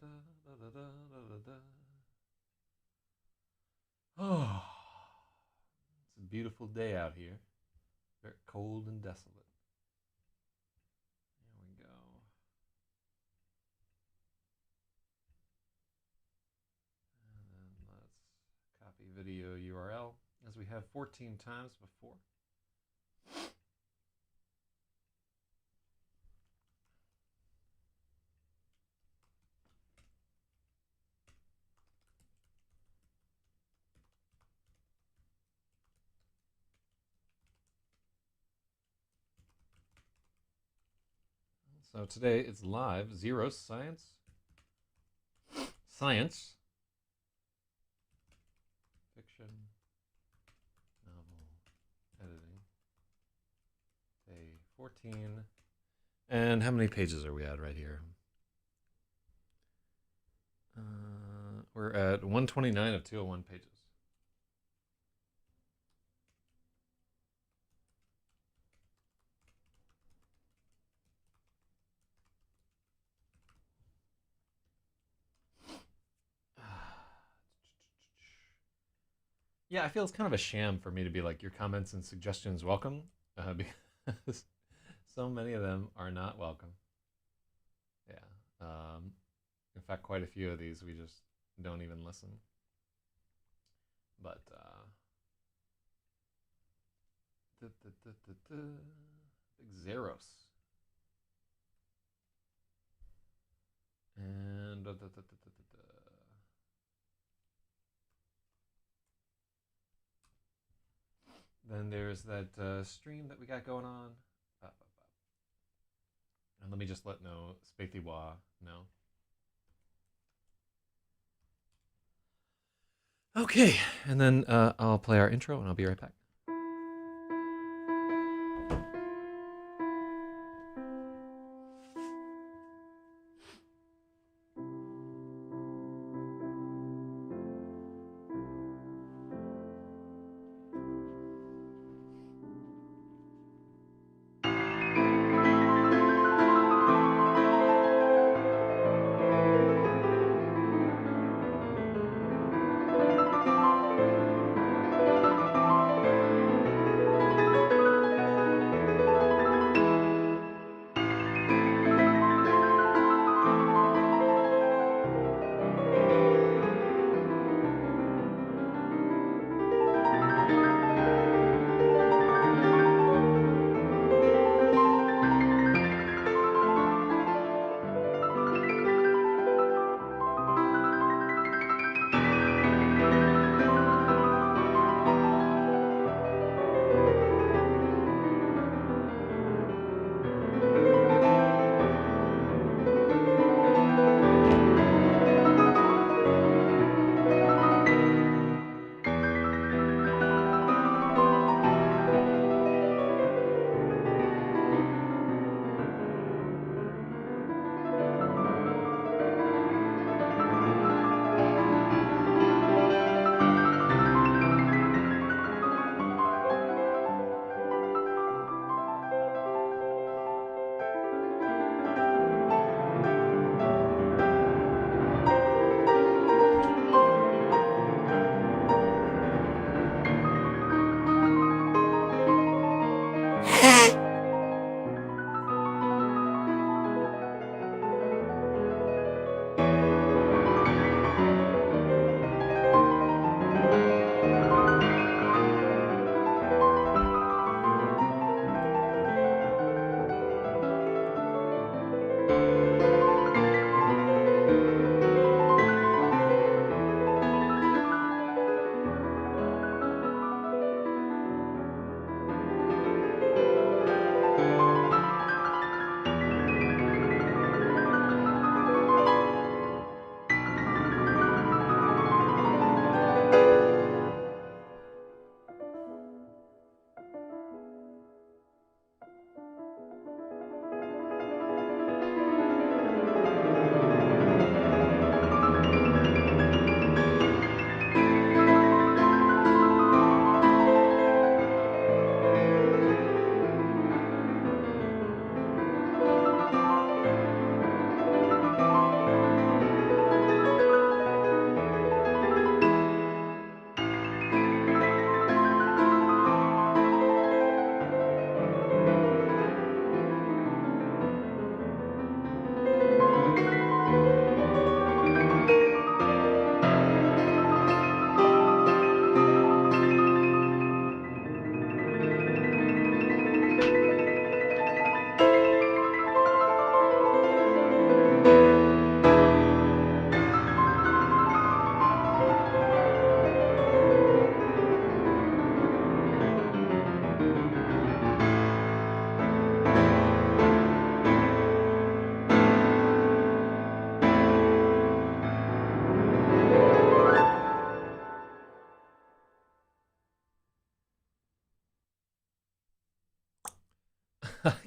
Oh, it's a beautiful day out here. Very cold and desolate. There we go. And then let's copy video URL as we have 14 times before. So today it's live, XEROS Science, Fiction, Novel, Editing, Day 14. And how many pages are we at right here? We're at 129 of 201 pages. Yeah, I feel it's kind of a sham for me to be like, your comments and suggestions welcome, because so many of them are not welcome. Yeah. In fact, quite a few of these we just don't even listen. But big XEROS. And then there's that stream that we got going on. And let me just let no Spaithiwa know. Okay, and then I'll play our intro and I'll be right back.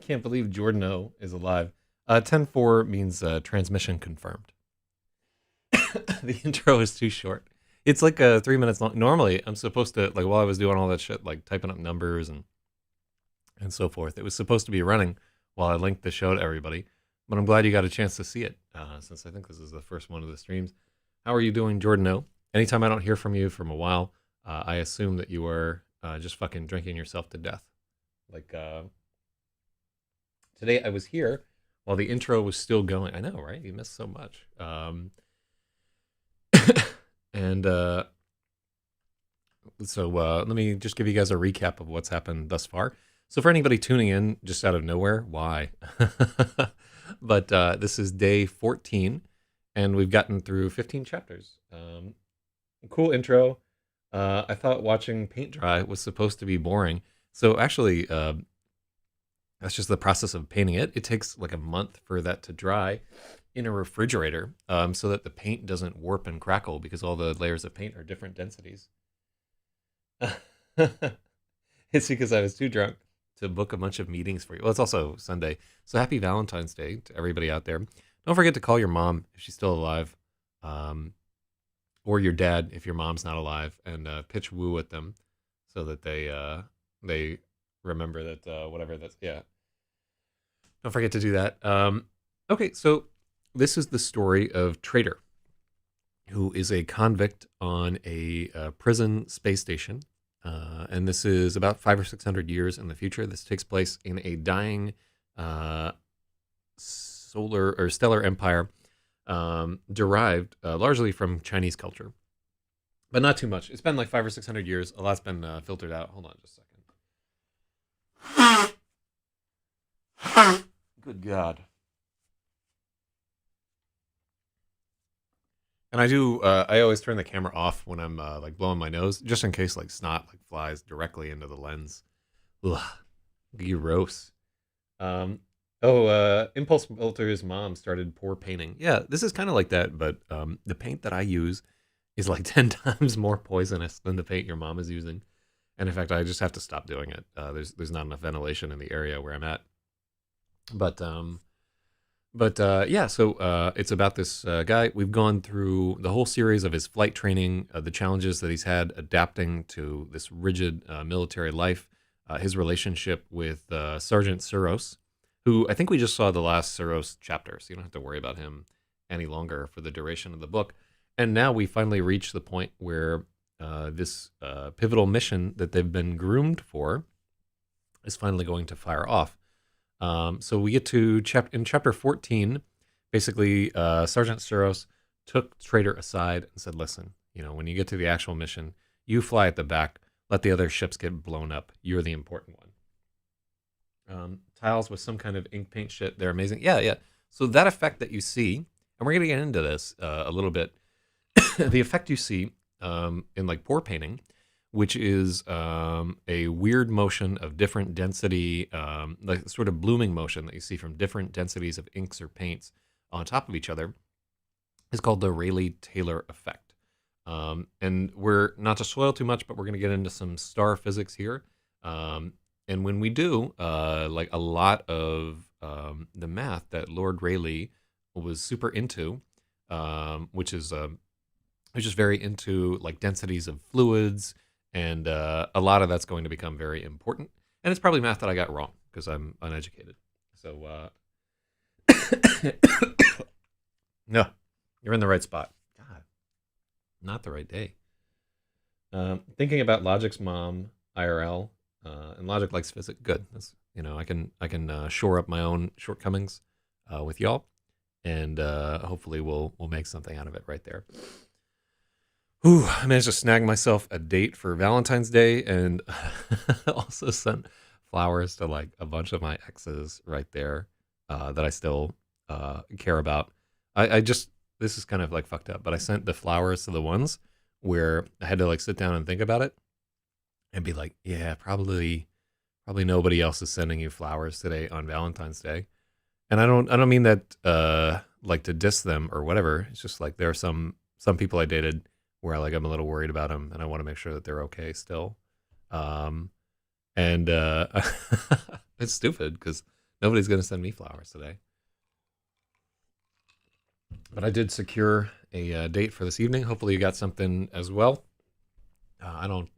can't believe Jordan O is alive. 10-4 means transmission confirmed. The intro is too short. It's like 3 minutes long. Normally, I'm supposed to, like, while I was doing all that shit, like typing up numbers and so forth, it was supposed to be running while I linked the show to everybody. But I'm glad you got a chance to see it, since I think this is the first one of the streams. How are you doing, Jordan O? Anytime I don't hear from you from a while, I assume that you are just fucking drinking yourself to death. Like, today I was here while the intro was still going. I know, right? You missed so much. And so let me just give you guys a recap of what's happened thus far. So for anybody tuning in just out of nowhere, why? But this is day 14, and we've gotten through 15 chapters. Cool intro. I thought watching paint dry was supposed to be boring. So actually, that's just the process of painting it. It takes like a month for that to dry in a refrigerator, so that the paint doesn't warp and crackle, because all the layers of paint are different densities. It's because I was too drunk to book a bunch of meetings for you. Well, it's also Sunday, so happy Valentine's Day to everybody out there. Don't forget to call your mom if she's still alive, or your dad if your mom's not alive, and pitch woo at them so that they remember that whatever that's, yeah. Don't forget to do that. Okay, so this is the story of Trader, who is a convict on a prison space station. And this is about 500 or 600 years in the future. This takes place in a dying solar or stellar empire, derived largely from Chinese culture, but not too much. It's been like 500 or 600 years. A lot's been filtered out. Hold on just a second. Good God. And I always turn the camera off when I'm like blowing my nose, just in case like snot like flies directly into the lens. Ugh, gross. Impulse Filter's mom started pour painting. Yeah, this is kind of like that, but the paint that I use is like 10 times more poisonous than the paint your mom is using. And in fact, I just have to stop doing it. There's not enough ventilation in the area where I'm at. But yeah, so it's about this guy. We've gone through the whole series of his flight training, the challenges that he's had adapting to this rigid military life, his relationship with Sergeant XEROS, who I think we just saw the last XEROS chapter, so you don't have to worry about him any longer for the duration of the book. And now we finally reach the point where this pivotal mission that they've been groomed for is finally going to fire off. So we get to in chapter 14, basically Sergeant XEROS took Trader aside and said, listen, when you get to the actual mission, you fly at the back, let the other ships get blown up. You're the important one. Tiles with some kind of ink paint shit. They're amazing. Yeah. So that effect that you see, and we're going to get into this a little bit, the effect you see in like pour painting, which is a weird motion of different density, like sort of blooming motion that you see from different densities of inks or paints on top of each other, is called the Rayleigh-Taylor effect. And we're not to spoil too much, but we're going to get into some star physics here. And when we do, like a lot of the math that Lord Rayleigh was super into, which is very into like densities of fluids, and a lot of that's going to become very important. And it's probably math that I got wrong because I'm uneducated. So, no, you're in the right spot. God, not the right day. Thinking about Logic's mom, IRL, and Logic likes physics. Good. That's, I can shore up my own shortcomings with y'all, and hopefully we'll make something out of it right there. Ooh, I managed to snag myself a date for Valentine's Day, and also sent flowers to like a bunch of my exes right there that I still care about. This is kind of like fucked up, but I sent the flowers to the ones where I had to like sit down and think about it and be like, yeah, probably nobody else is sending you flowers today on Valentine's Day. And I don't mean that like to diss them or whatever. It's just like there are some people I dated where I'm a little worried about them, and I want to make sure that they're okay still. And it's stupid because Nobody's going to send me flowers today. But I did secure a date for this evening. Hopefully, you got something as well. I don't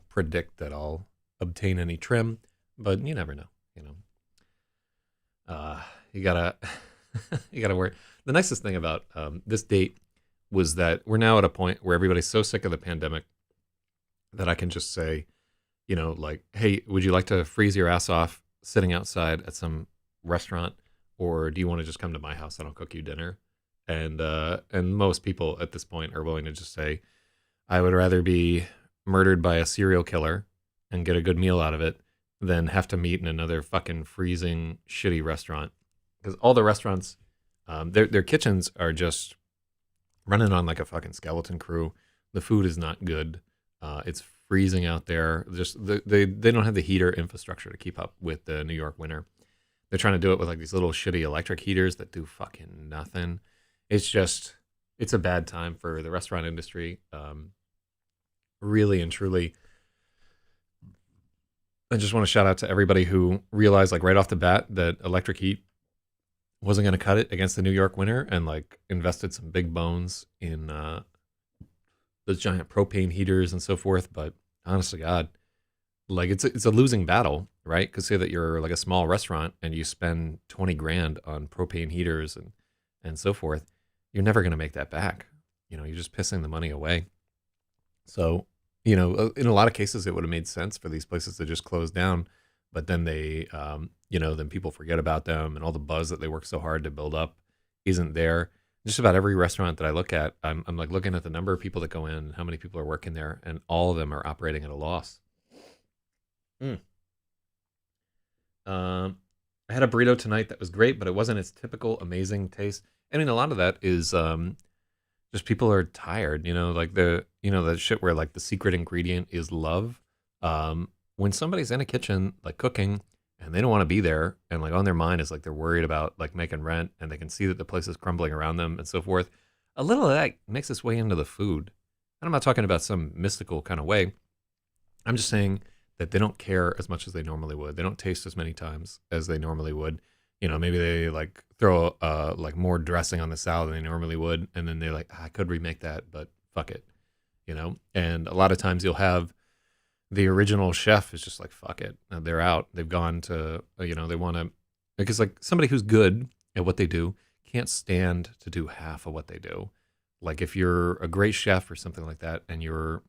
predict that I'll obtain any trim, but you never know. You know, you gotta you gotta work. The nicest thing about this date was that we're now at a point where everybody's so sick of the pandemic that I can just say, you know, like, hey, would you like to freeze your ass off sitting outside at some restaurant, or do you want to just come to my house and I'll cook you dinner? And most people at this point are willing to just say, I would rather be murdered by a serial killer and get a good meal out of it than have to meet in another fucking freezing shitty restaurant. Because all the restaurants, their kitchens are just running on like a fucking skeleton crew. The food is not good. It's freezing out there. Just they don't have the heater infrastructure to keep up with the New York winter. They're trying to do it with like these little shitty electric heaters that do fucking nothing. It's a bad time for the restaurant industry. Really and truly, I just want to shout out to everybody who realized like right off the bat that electric heat wasn't going to cut it against the New York winter and like invested some big bones in those giant propane heaters and so forth. But honest to God, like it's a losing battle, right? Because say that you're like a small restaurant and you spend 20 grand on propane heaters and so forth, you're never going to make that back. You know, you're just pissing the money away. So, you know, in a lot of cases, it would have made sense for these places to just close down, but then then people forget about them, and all the buzz that they work so hard to build up isn't there. Just about every restaurant that I look at, I'm like looking at the number of people that go in, how many people are working there, and all of them are operating at a loss. Mm. I had a burrito tonight that was great, but it wasn't its typical amazing taste. I mean, a lot of that is just people are tired, like that shit where like the secret ingredient is love. When somebody's in a kitchen like cooking and they don't want to be there and like on their mind is like they're worried about like making rent and they can see that the place is crumbling around them and so forth, a little of that makes its way into the food. And I'm not talking about some mystical kind of way. I'm just saying that they don't care as much as they normally would. They don't taste as many times as they normally would. Maybe they like throw like more dressing on the salad than they normally would, and then they're like, I could remake that, but fuck it, And a lot of times you'll have the original chef is just like fuck it, they're out. They've gone to they want to, because like somebody who's good at what they do can't stand to do half of what they do. Like if you're a great chef or something like that, and you're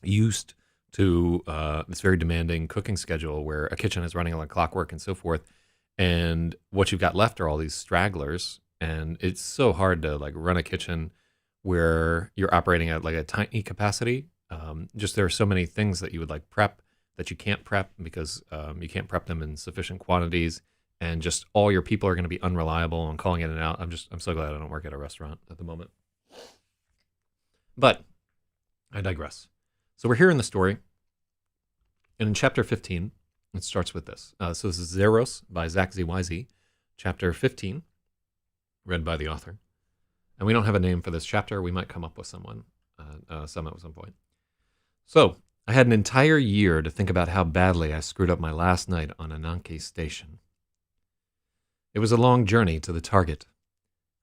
used to this very demanding cooking schedule where a kitchen is running like clockwork and so forth, and what you've got left are all these stragglers, and it's so hard to like run a kitchen where you're operating at like a tiny capacity. Just there are so many things that you would like prep that you can't prep because you can't prep them in sufficient quantities, and just all your people are going to be unreliable and calling in and out. I'm so glad I don't work at a restaurant at the moment. But I digress. So we're here in the story, and in chapter 15, it starts with this. So this is XEROS by Zach ZYZ, chapter 15, read by the author. And we don't have a name for this chapter. We might come up with some at some point. So I had an entire year to think about how badly I screwed up my last night on Ananke Station. It was a long journey to the target.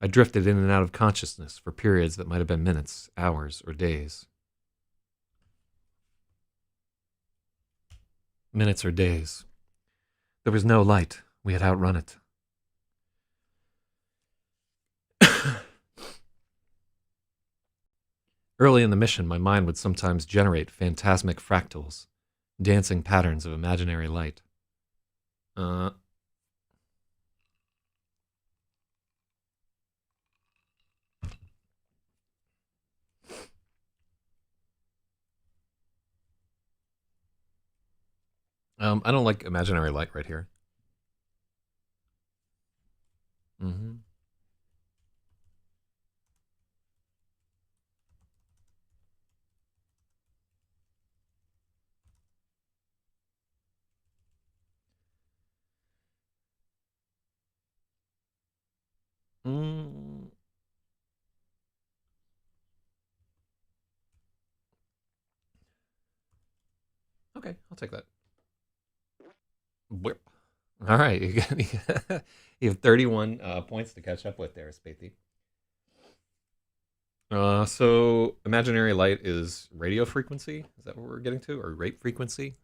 I drifted in and out of consciousness for periods that might have been minutes, hours, or days. Minutes or days. There was no light. We had outrun it. Early in the mission, my mind would sometimes generate phantasmic fractals, dancing patterns of imaginary light. I don't like imaginary light right here. Mm-hmm. Mm. Okay, I'll take that. Whip. All right, you have 31 points to catch up with there, Spathy. So imaginary light is radio frequency. Is that what we're getting to, or rate frequency?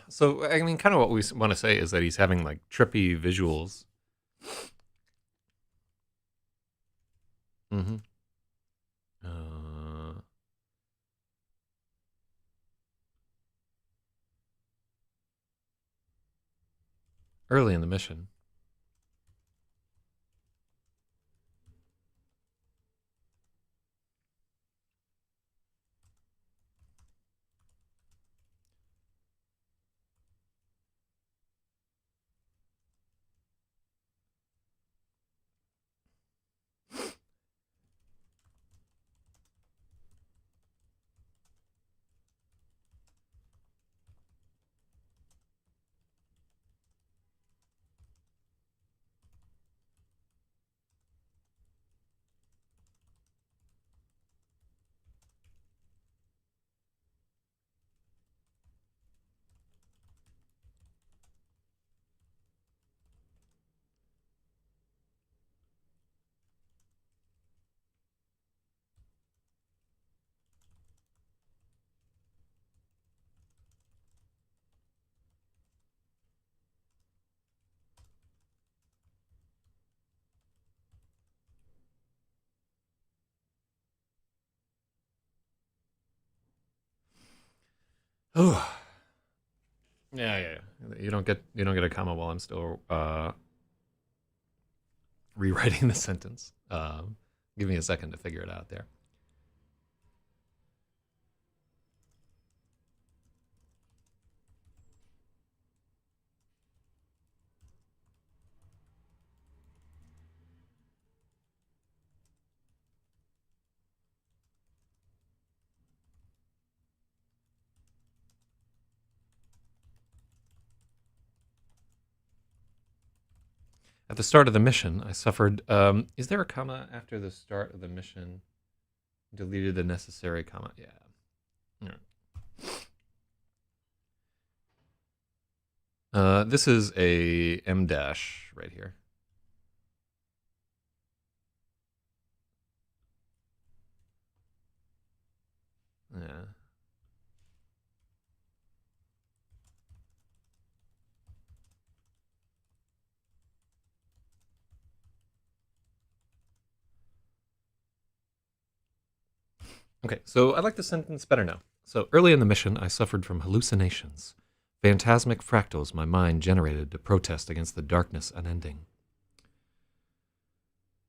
So I mean, kind of what we want to say is that he's having like trippy visuals. Mm-hmm. Uh, Early in the mission. Oh, yeah. You don't get a comma while I'm still rewriting the sentence. Give me a second to figure it out there. At the start of the mission, I suffered. Is there a comma after the start of the mission? Deleted the necessary comma. Yeah. All right. This is a M dash right here. Yeah. Okay, so I like the sentence better now. So early in the mission, I suffered from hallucinations, phantasmic fractals my mind generated to protest against the darkness unending.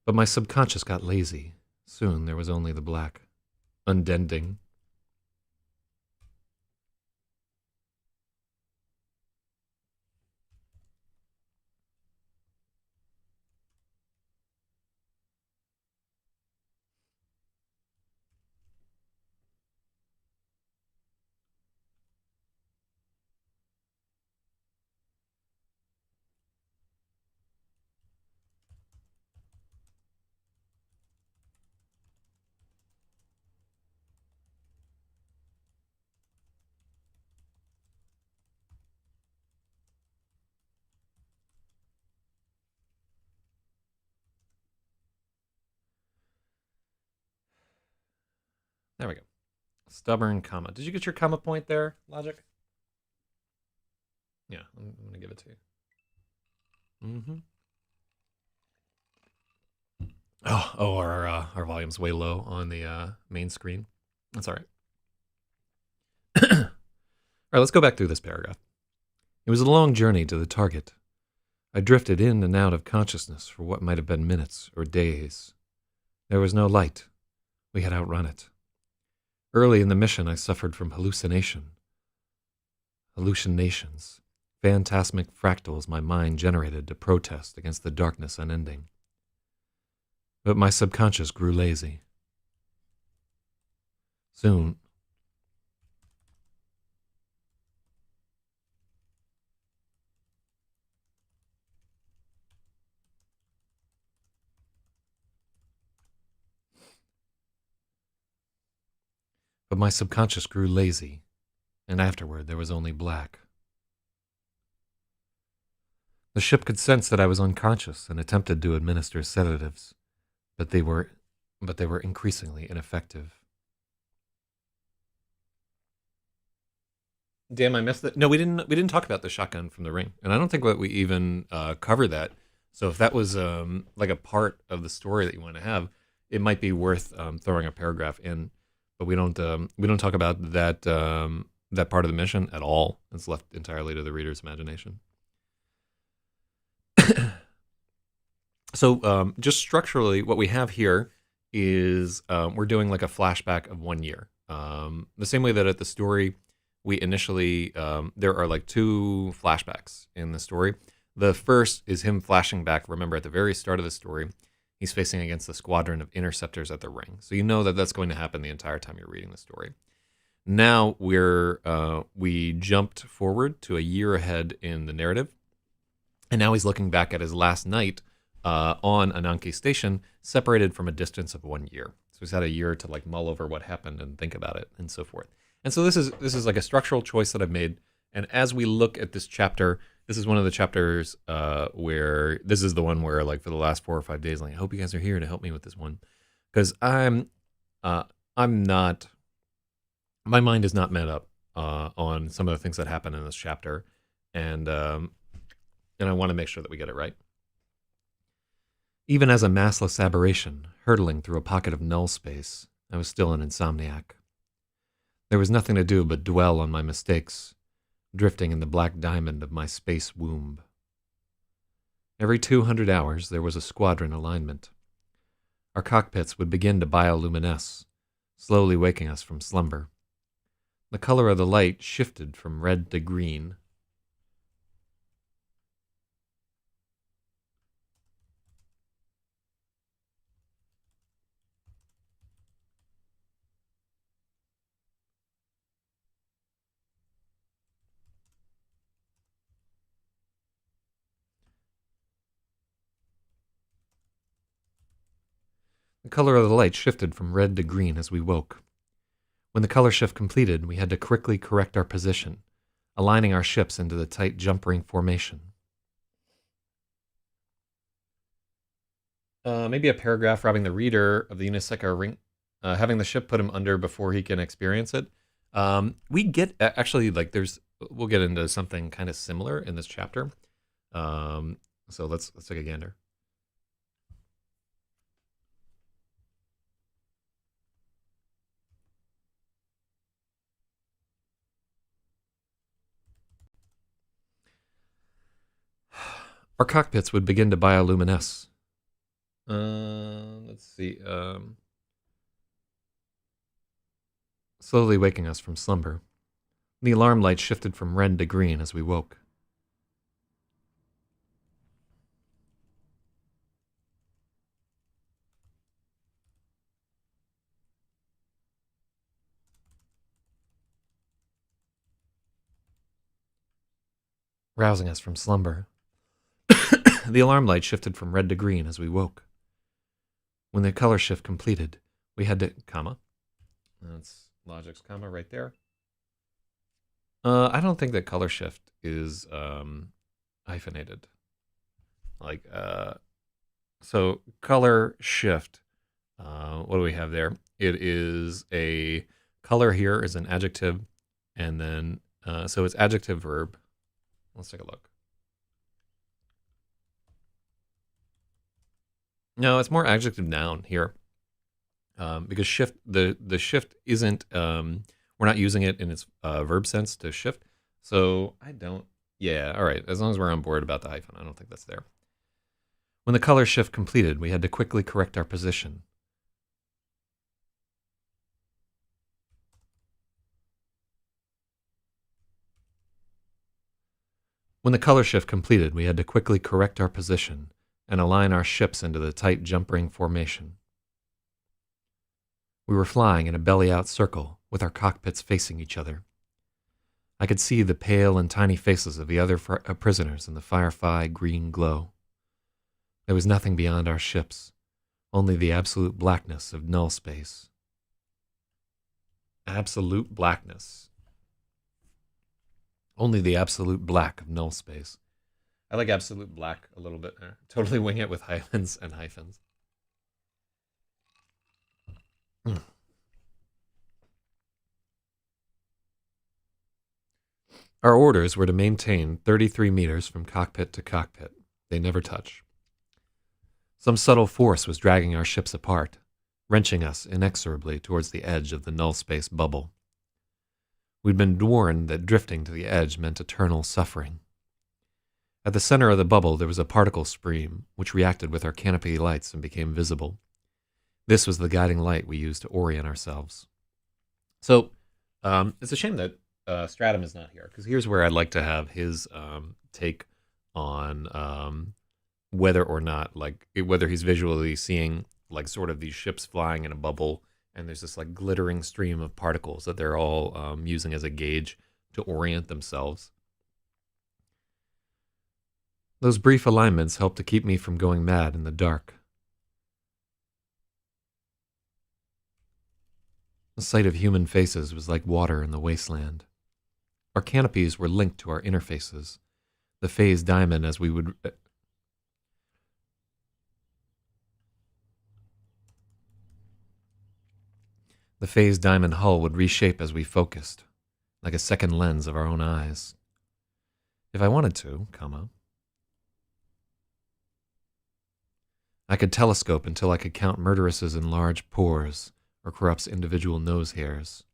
But my subconscious got lazy. Soon there was only the black, undending. There we go. Stubborn comma. Did you get your comma point there, Logic? Yeah, I'm going to give it to you. Mm-hmm. Oh, our volume's way low on the main screen. That's all right. All right, let's go back through this paragraph. It was a long journey to the target. I drifted in and out of consciousness for what might have been minutes or days. There was no light. We had outrun it. Early in the mission, I suffered from hallucinations, phantasmic fractals my mind generated to protest against the darkness unending. But my subconscious grew lazy. Soon, but my subconscious grew lazy, and afterward there was only black. The ship could sense that I was unconscious and attempted to administer sedatives, but they were increasingly ineffective. Damn, I missed that. No, we didn't. We didn't talk about the shotgun from the ring, and I don't think that we even covered that. So if that was like a part of the story that you want to have, it might be worth throwing a paragraph in. But we don't talk about that that part of the mission at all. It's left entirely to the reader's imagination. So just structurally, what we have here is we're doing like a flashback of 1 year. The same way that at the story, we initially, there are like 2 flashbacks in the story. The first is him flashing back. Remember, at the very start of the story, he's facing against the squadron of interceptors at the ring. So you know that that's going to happen the entire time you're reading the story. Now we jumped forward to a year ahead in the narrative. And now he's looking back at his last night on Ananke Station, separated from a distance of 1 year. So he's had a year to like mull over what happened and think about it and so forth. And so this is like a structural choice that I've made. And as we look at this chapter, this is one of the chapters where this is the one where like for the last 4 or 5 days, like I hope you guys are here to help me with this one, because I'm not, my mind is not met up on some of the things that happen in this chapter, and I want to make sure that we get it right. Even as a massless aberration hurtling through a pocket of null space, I was still an insomniac. There was nothing to do but dwell on my mistakes, drifting in the black diamond of my space womb. Every 200 hours there was a squadron alignment. Our cockpits would begin to bioluminesce, slowly waking us from slumber. The color of the light shifted from red to green. The color of the light shifted from red to green as we woke. When the color shift completed, we had to quickly correct our position, aligning our ships into the tight jump ring formation. Maybe a paragraph robbing the reader of the Uniseka ring, having the ship put him under before he can experience it. We get, actually, like we'll get into something kind of similar in this chapter. So let's take a gander. Our cockpits would begin to bioluminesce. Let's see. Slowly waking us from slumber. The alarm light shifted from red to green as we woke. Rousing us from slumber. The alarm light shifted from red to green as we woke. When the color shift completed, we had to, comma. That's logic's comma right there. I don't think that color shift is hyphenated. Like, so color shift, what do we have there? It is a, color here is an adjective, and then, so it's adjective verb. Let's take a look. No, it's more adjective noun here, because shift, the shift isn't, we're not using it in its verb sense to shift. So I don't, yeah, all right. As long as we're on board about the hyphen, I don't think that's there. When the color shift completed, we had to quickly correct our position. When the color shift completed, we had to quickly correct our position, and align our ships into the tight jump ring formation. We were flying in a belly-out circle, with our cockpits facing each other. I could see the pale and tiny faces of the other prisoners in the firefly green glow. There was nothing beyond our ships, only the absolute blackness of null space. Absolute blackness. Only the absolute black of null space. I like absolute black a little bit. Totally wing it with hyphens and hyphens. Our orders were to maintain 33 meters from cockpit to cockpit. They never touch. Some subtle force was dragging our ships apart, wrenching us inexorably towards the edge of the null space bubble. We'd been warned that drifting to the edge meant eternal suffering. At the center of the bubble there was a particle stream, which reacted with our canopy lights and became visible. This was the guiding light we used to orient ourselves. So, it's a shame that Stratum is not here, because here's where I'd like to have his take on whether or not, like, whether he's visually seeing, like, sort of these ships flying in a bubble, and there's this, like, glittering stream of particles that they're all using as a gauge to orient themselves. Those brief alignments helped to keep me from going mad in the dark. The sight of human faces was like water in the wasteland. Our canopies were linked to our interfaces. The phase diamond as we would... The phase diamond hull would reshape as we focused, like a second lens of our own eyes. If I wanted to, I could telescope until I could count murderesses in large pores, or corrupts individual nose hairs.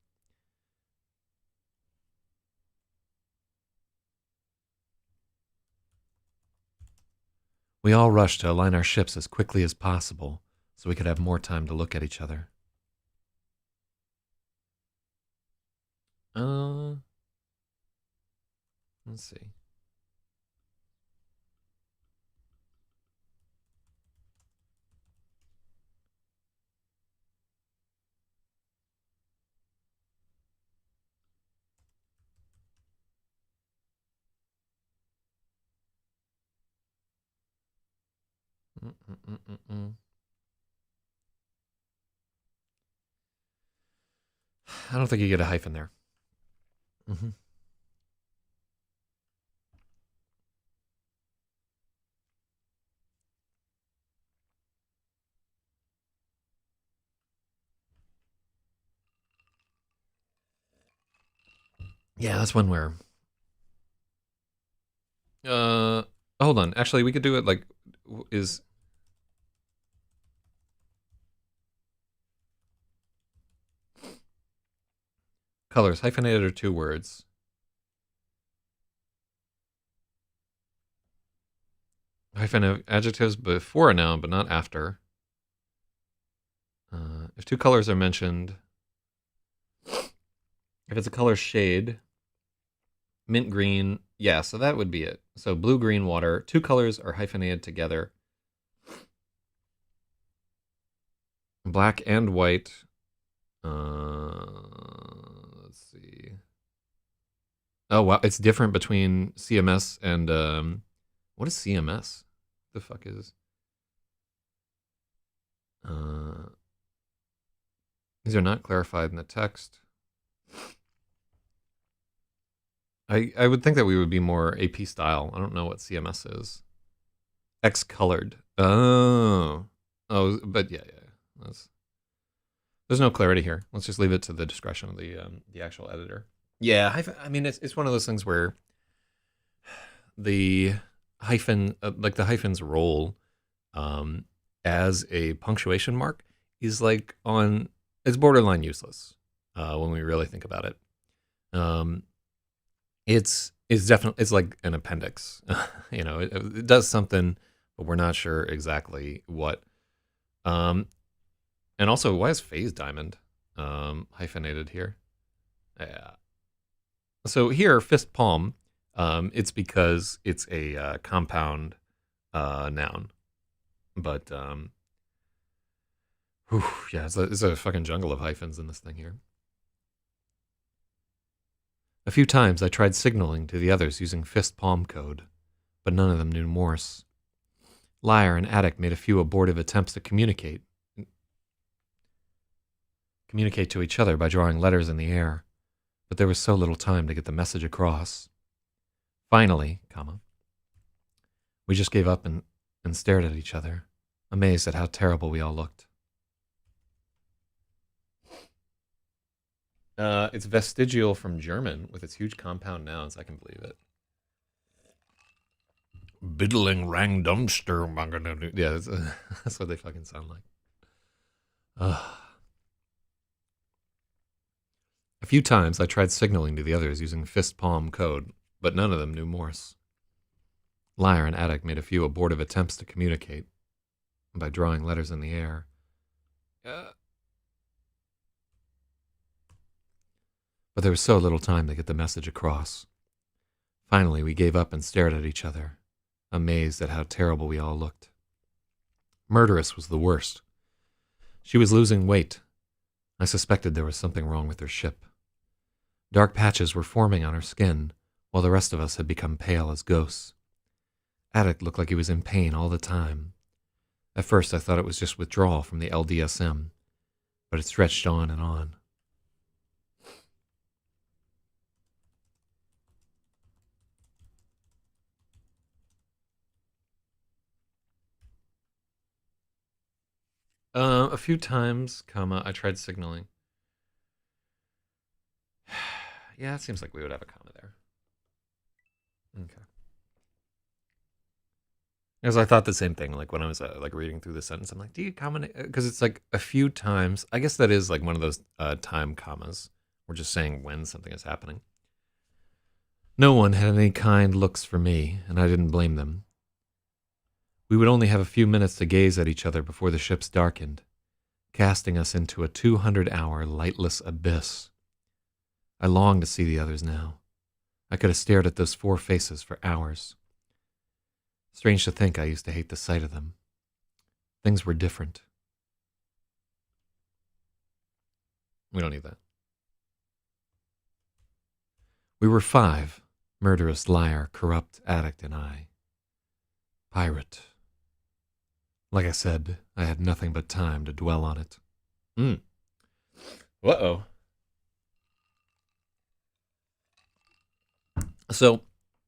We all rushed to align our ships as quickly as possible, so we could have more time to look at each other. Let's see. I don't think you get a hyphen there. Yeah, that's one where... hold on. Actually, we could do it like... is... Colors, hyphenated or two words? Hyphen adjectives before a noun, but not after. If two colors are mentioned... If it's a color shade... Mint green, yeah, so that would be it. So blue, green, water. Two colors are hyphenated together. Black and white. Let's see. Oh, wow, it's different between CMS and... what is CMS? The fuck is... these are not clarified in the text. I would think that we would be more AP style. I don't know what CMS is. X-colored. Oh, but yeah. There's no clarity here. Let's just leave it to the discretion of the actual editor. Yeah, I mean, it's one of those things where the hyphen, like the hyphen's role as a punctuation mark is like it's borderline useless when we really think about it. It's definitely, it's like an appendix. You know, it does something, but we're not sure exactly what. And also, why is phase diamond hyphenated here? Yeah. So here, fist palm, it's because it's a compound noun. But whew, yeah, it's a fucking jungle of hyphens in this thing here. A few times I tried signaling to the others using fist palm code, but none of them knew Morse. Liar and Attic made a few abortive attempts to communicate to each other by drawing letters in the air, but there was so little time to get the message across. Finally, we just gave up and stared at each other, amazed at how terrible we all looked. It's vestigial from German with its huge compound nouns. I can believe it. Biddling rang dumpster. Yeah, that's what they fucking sound like. A few times I tried signaling to the others using fist palm code, but none of them knew Morse. Liar and Attic made a few abortive attempts to communicate by drawing letters in the air. But there was so little time to get the message across. Finally, we gave up and stared at each other, amazed at how terrible we all looked. Murderess was the worst. She was losing weight. I suspected there was something wrong with her ship. Dark patches were forming on her skin, while the rest of us had become pale as ghosts. Attic looked like he was in pain all the time. At first I thought it was just withdrawal from the LDSM, but it stretched on and on. A few times, I tried signaling. Yeah, it seems like we would have a comma there. Okay. Because I thought the same thing, like when I was like reading through the sentence, I'm like, do you comma? Because it's like a few times. I guess that is like one of those time commas. We're just saying when something is happening. No one had any kind looks for me, and I didn't blame them. We would only have a few minutes to gaze at each other before the ships darkened, casting us into a 200-hour lightless abyss. I longed to see the others now. I could have stared at those four faces for hours. Strange to think I used to hate the sight of them. Things were different. We don't need that. We were five: murderous, liar, corrupt, addict, and I. Pirate. Like I said, I had nothing but time to dwell on it. Uh-oh. So,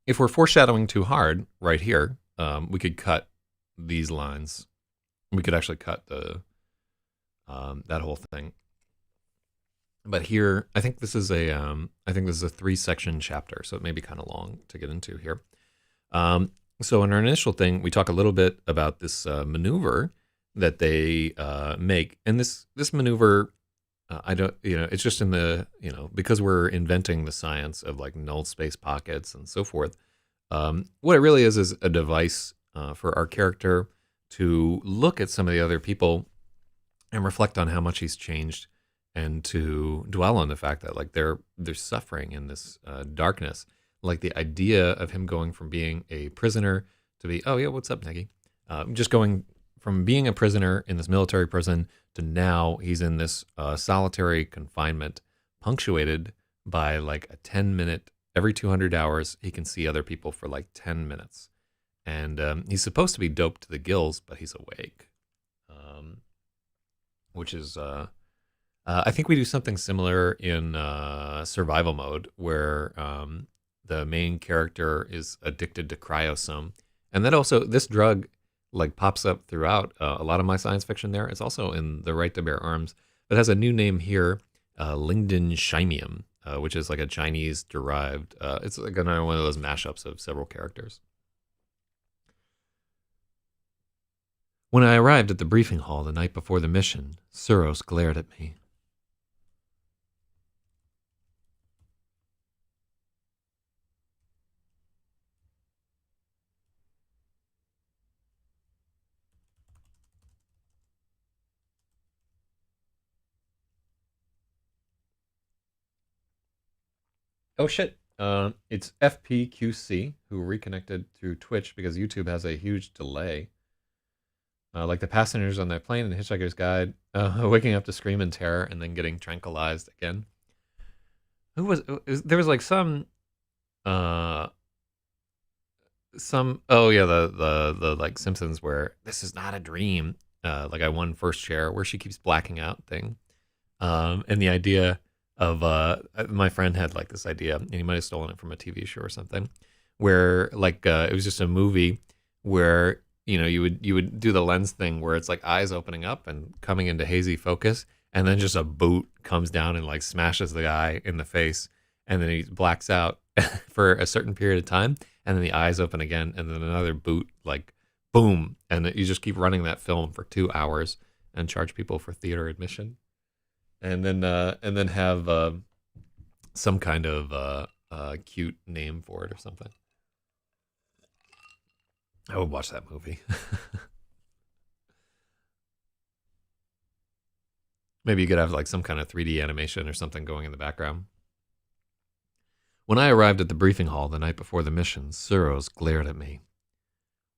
if we're foreshadowing too hard right here, we could cut these lines. We could actually cut the that whole thing. But here, I think this is a 3-section chapter, so it may be kind of long to get into here. So in our initial thing, we talk a little bit about this maneuver that they make, and this maneuver, it's just in the, because we're inventing the science of like null space pockets and so forth. What it really is a device for our character to look at some of the other people and reflect on how much he's changed, and to dwell on the fact that like they're suffering in this darkness. Like the idea of him going from being a prisoner to be, oh yeah, what's up, Neggy? Just going from being a prisoner in this military prison to now he's in this solitary confinement, punctuated by like a 10-minute, every 200 hours, he can see other people for like 10 minutes. And he's supposed to be doped to the gills, but he's awake. Which is, I think we do something similar in survival mode, where the main character is addicted to cryosome. And then also, this drug like pops up throughout a lot of my science fiction there. It's also in The Right to Bear Arms. It has a new name here, Lingdensheimium, which is like a Chinese-derived, it's like another one of those mashups of several characters. When I arrived at the briefing hall the night before the mission, XEROS glared at me. Oh shit. It's FPQC who reconnected through Twitch because YouTube has a huge delay. like the passengers on that plane in the Hitchhiker's Guide, waking up to scream in terror and then getting tranquilized again. There was like uh some oh yeah the like Simpsons where this is not a dream, like I won first chair where she keeps blacking out thing. And the idea of my friend had like this idea, and he might have stolen it from a TV show or something, where like it was just a movie where you would do the lens thing where it's like eyes opening up and coming into hazy focus, and then just a boot comes down and like smashes the guy in the face, and then he blacks out for a certain period of time, and then the eyes open again, and then another boot, like boom, and you just keep running that film for 2 hours and charge people for theater admission, and then have some kind of cute name for it or something. I would watch that movie. Maybe you could have like some kind of 3D animation or something going in the background. When I arrived at the briefing hall the night before the mission, Suros glared at me.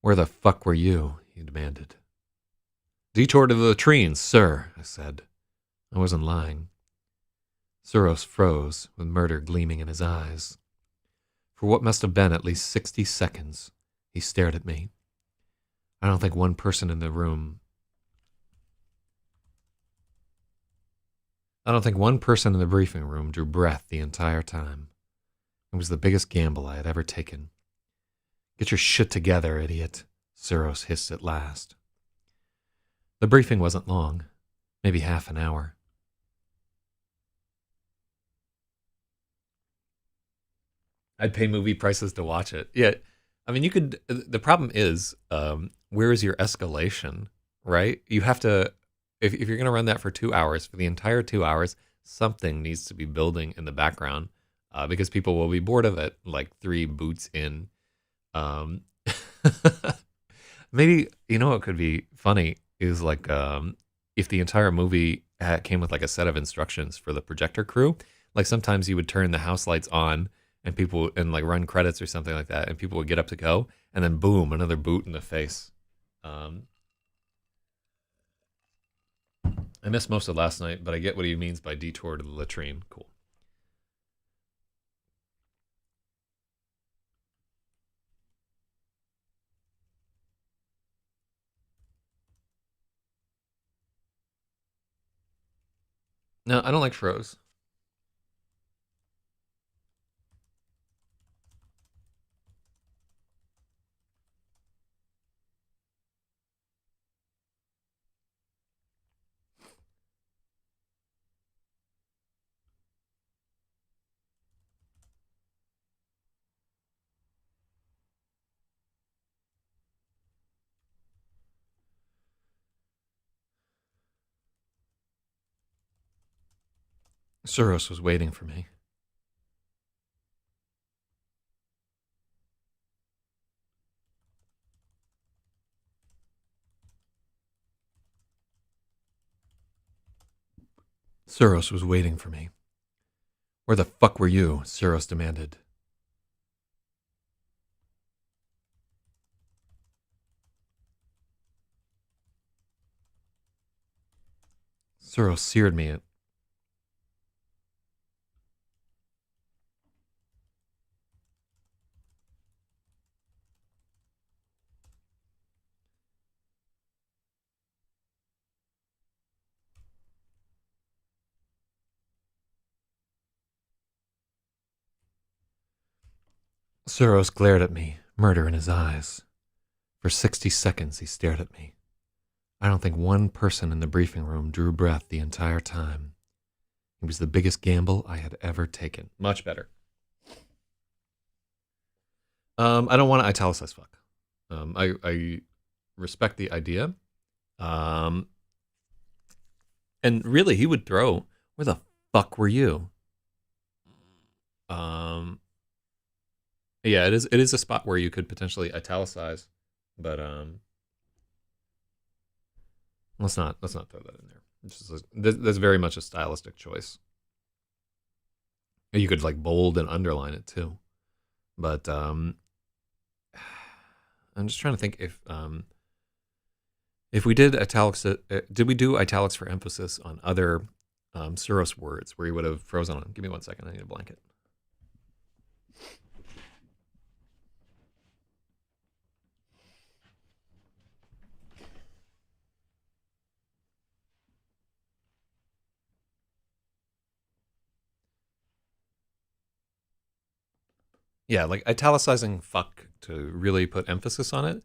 "Where the fuck were you?" he demanded. "Detour to the latrines, sir," I said. I wasn't lying. Suros froze, with murder gleaming in his eyes. For what must have been at least 60 seconds, he stared at me. I don't think one person in the briefing room drew breath the entire time. It was the biggest gamble I had ever taken. "Get your shit together, idiot," Suros hissed at last. The briefing wasn't long, maybe half an hour. I'd pay movie prices to watch it. Yeah, I mean, you could. The problem is, where is your escalation, right? You have to, if you're going to run that for 2 hours, for the entire 2 hours, something needs to be building in the background, because people will be bored of it, like 3 boots in. Um, maybe, what could be funny is like, if the entire movie came with like a set of instructions for the projector crew, like sometimes you would turn the house lights on and people and like run credits or something like that, and people would get up to go, and then boom, another boot in the face. I missed most of last night, but I get what he means by detour to the latrine. Cool. No, I don't like froze. Suros was waiting for me. Suros was waiting for me. "Where the fuck were you?" Suros demanded. Suros seared me. Suros glared at me, murder in his eyes. For 60 seconds he stared at me. I don't think one person in the briefing room drew breath the entire time. It was the biggest gamble I had ever taken. Much better. I don't want to italicize fuck. I respect the idea. And really, he would throw, "Where the fuck were you?" Yeah, it is a spot where you could potentially italicize, but let's not throw that in there. That's very much a stylistic choice. You could like bold and underline it too, but I'm just trying to think if If we did italics, did we do italics for emphasis on other XEROS words where you would have frozen on? Give me 1 second. I need a blanket. Yeah, like italicizing fuck to really put emphasis on it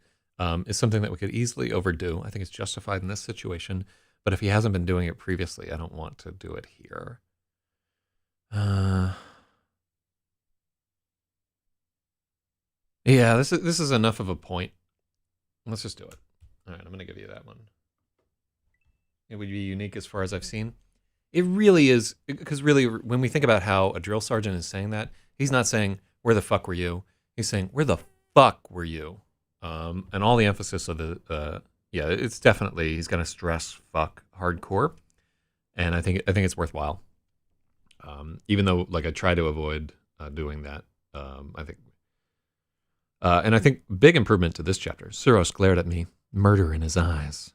is something that we could easily overdo. I think it's justified in this situation. But if he hasn't been doing it previously, I don't want to do it here. Yeah, this is enough of a point. Let's just do it. All right, I'm going to give you that one. It would be unique as far as I've seen. It really is, because really, when we think about how a drill sergeant is saying that, he's not saying, where the fuck were you? He's saying, where the fuck were you? And all the emphasis of yeah, it's definitely, he's going to stress fuck hardcore. And I think it's worthwhile. Even though, like, I try to avoid doing that. I think, and I think big improvement to this chapter. XEROS glared at me, murder in his eyes.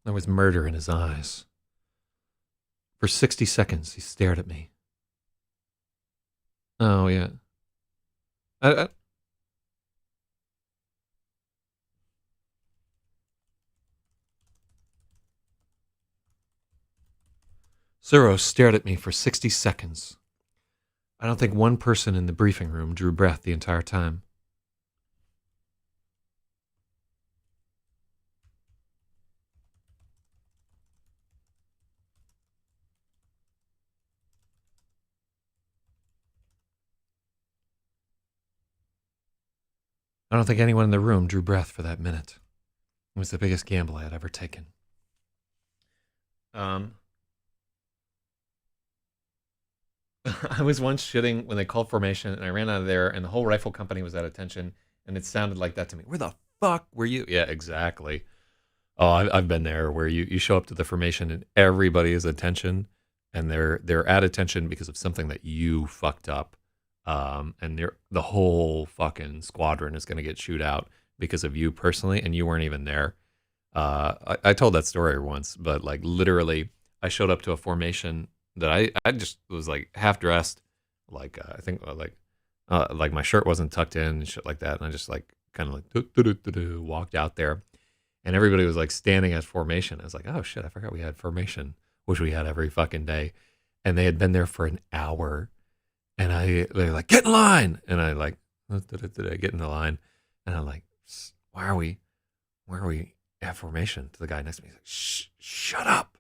There was murder in his eyes. For 60 seconds, he stared at me. Oh, yeah. XEROS stared at me for 60 seconds. I don't think one person in the briefing room drew breath the entire time. I don't think anyone in the room drew breath for that minute. It was the biggest gamble I had ever taken. I was once shitting when they called formation, and I ran out of there, and the whole rifle company was at attention, and it sounded like that to me. Where the fuck were you? Yeah, exactly. Oh, I've been there, where you show up to the formation, and everybody is attention, and they're at attention because of something that you fucked up, and the whole fucking squadron is going to get chewed out because of you personally, and you weren't even there. I told that story once, but like literally, I showed up to a formation that I just was like half dressed, like I think like my shirt wasn't tucked in and shit like that, and I just like kind of like walked out there, and everybody was like standing at formation. I was like, oh shit, I forgot we had formation, which we had every fucking day, and they had been there for an hour, and they were like, get in line, and I like get in the line, and I'm like, why are we at formation? To the guy next to me, he's like, shut up.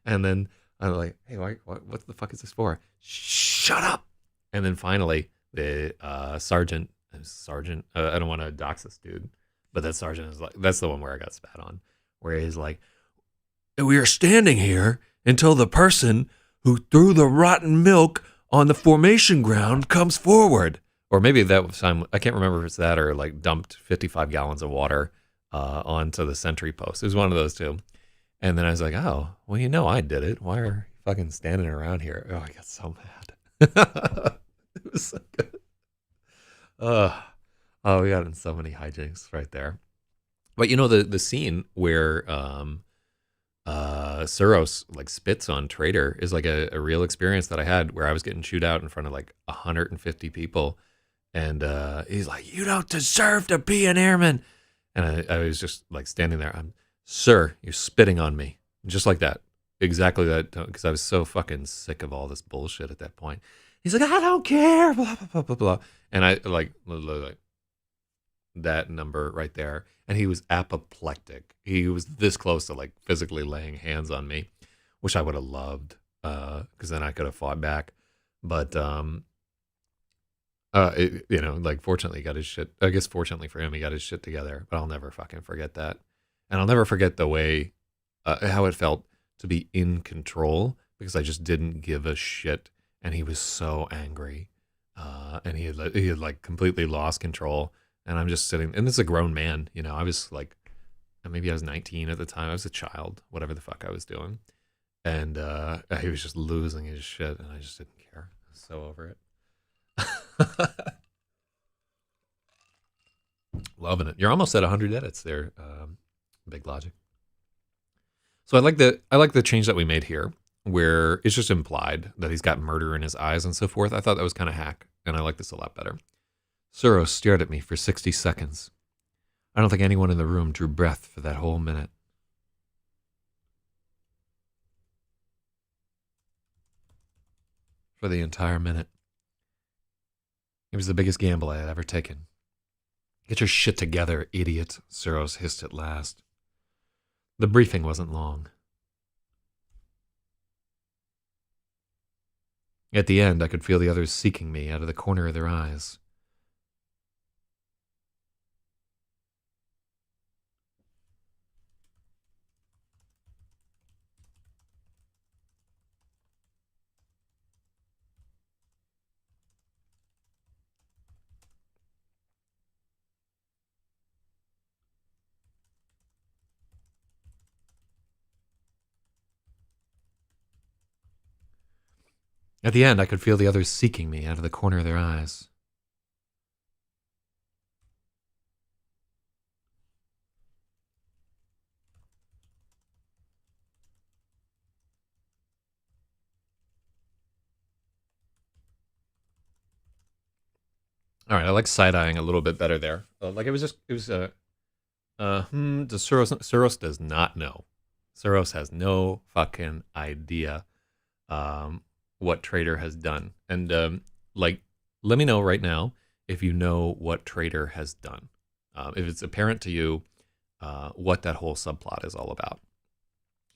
And then I'm like, hey, what the fuck is this for? Shut up. And then finally, the sergeant, I don't want to dox this dude, but that sergeant is like, that's the one where I got spat on, where he's like, we are standing here until the person who threw the rotten milk on the formation ground comes forward. Or maybe that was time, I can't remember if it's that or like dumped 55 gallons of water onto the sentry post. It was one of those two. And then I was like, oh, well, you know I did it. Why are you fucking standing around here? Oh, I got so mad. It was so good. Oh, we got in so many hijinks right there. But you know, the scene where XEROS like spits on Trader is like a real experience that I had, where I was getting chewed out in front of like 150 people. And he's like, you don't deserve to be an airman. And I was just like standing there. Sir, you're spitting on me. Just like that. Exactly that. Because I was so fucking sick of all this bullshit at that point. He's like, I don't care. Blah, blah, blah, blah, blah. And I like that number right there. And he was apoplectic. He was this close to like physically laying hands on me, which I would have loved. Because then I could have fought back. But, you know, like fortunately he got his shit. I guess fortunately for him, he got his shit together. But I'll never fucking forget that. And I'll never forget the way, how it felt to be in control, because I just didn't give a shit. And he was so angry. And he had like completely lost control. And I'm just sitting, and this is a grown man, you know, I was like, maybe I was 19 at the time. I was a child, whatever the fuck I was doing. And he was just losing his shit. And I just didn't care. I was so over it. Loving it. You're almost at 100 edits there, Big Logic. So I like the change that we made here, where it's just implied that he's got murder in his eyes and so forth. I thought that was kind of hack, and I like this a lot better. XEROS stared at me for 60 seconds. I don't think anyone in the room drew breath for that whole minute. For the entire minute. It was the biggest gamble I had ever taken. Get your shit together, idiot, XEROS hissed at last. The briefing wasn't long. At the end, I could feel the others seeking me out of the corner of their eyes. At the end, I could feel the others seeking me out of the corner of their eyes. All right, I like side-eyeing a little bit better there. Like it was does XEROS does not know. XEROS has no fucking idea what Trader has done. And like, let me know right now if you know what Trader has done. If it's apparent to you what that whole subplot is all about.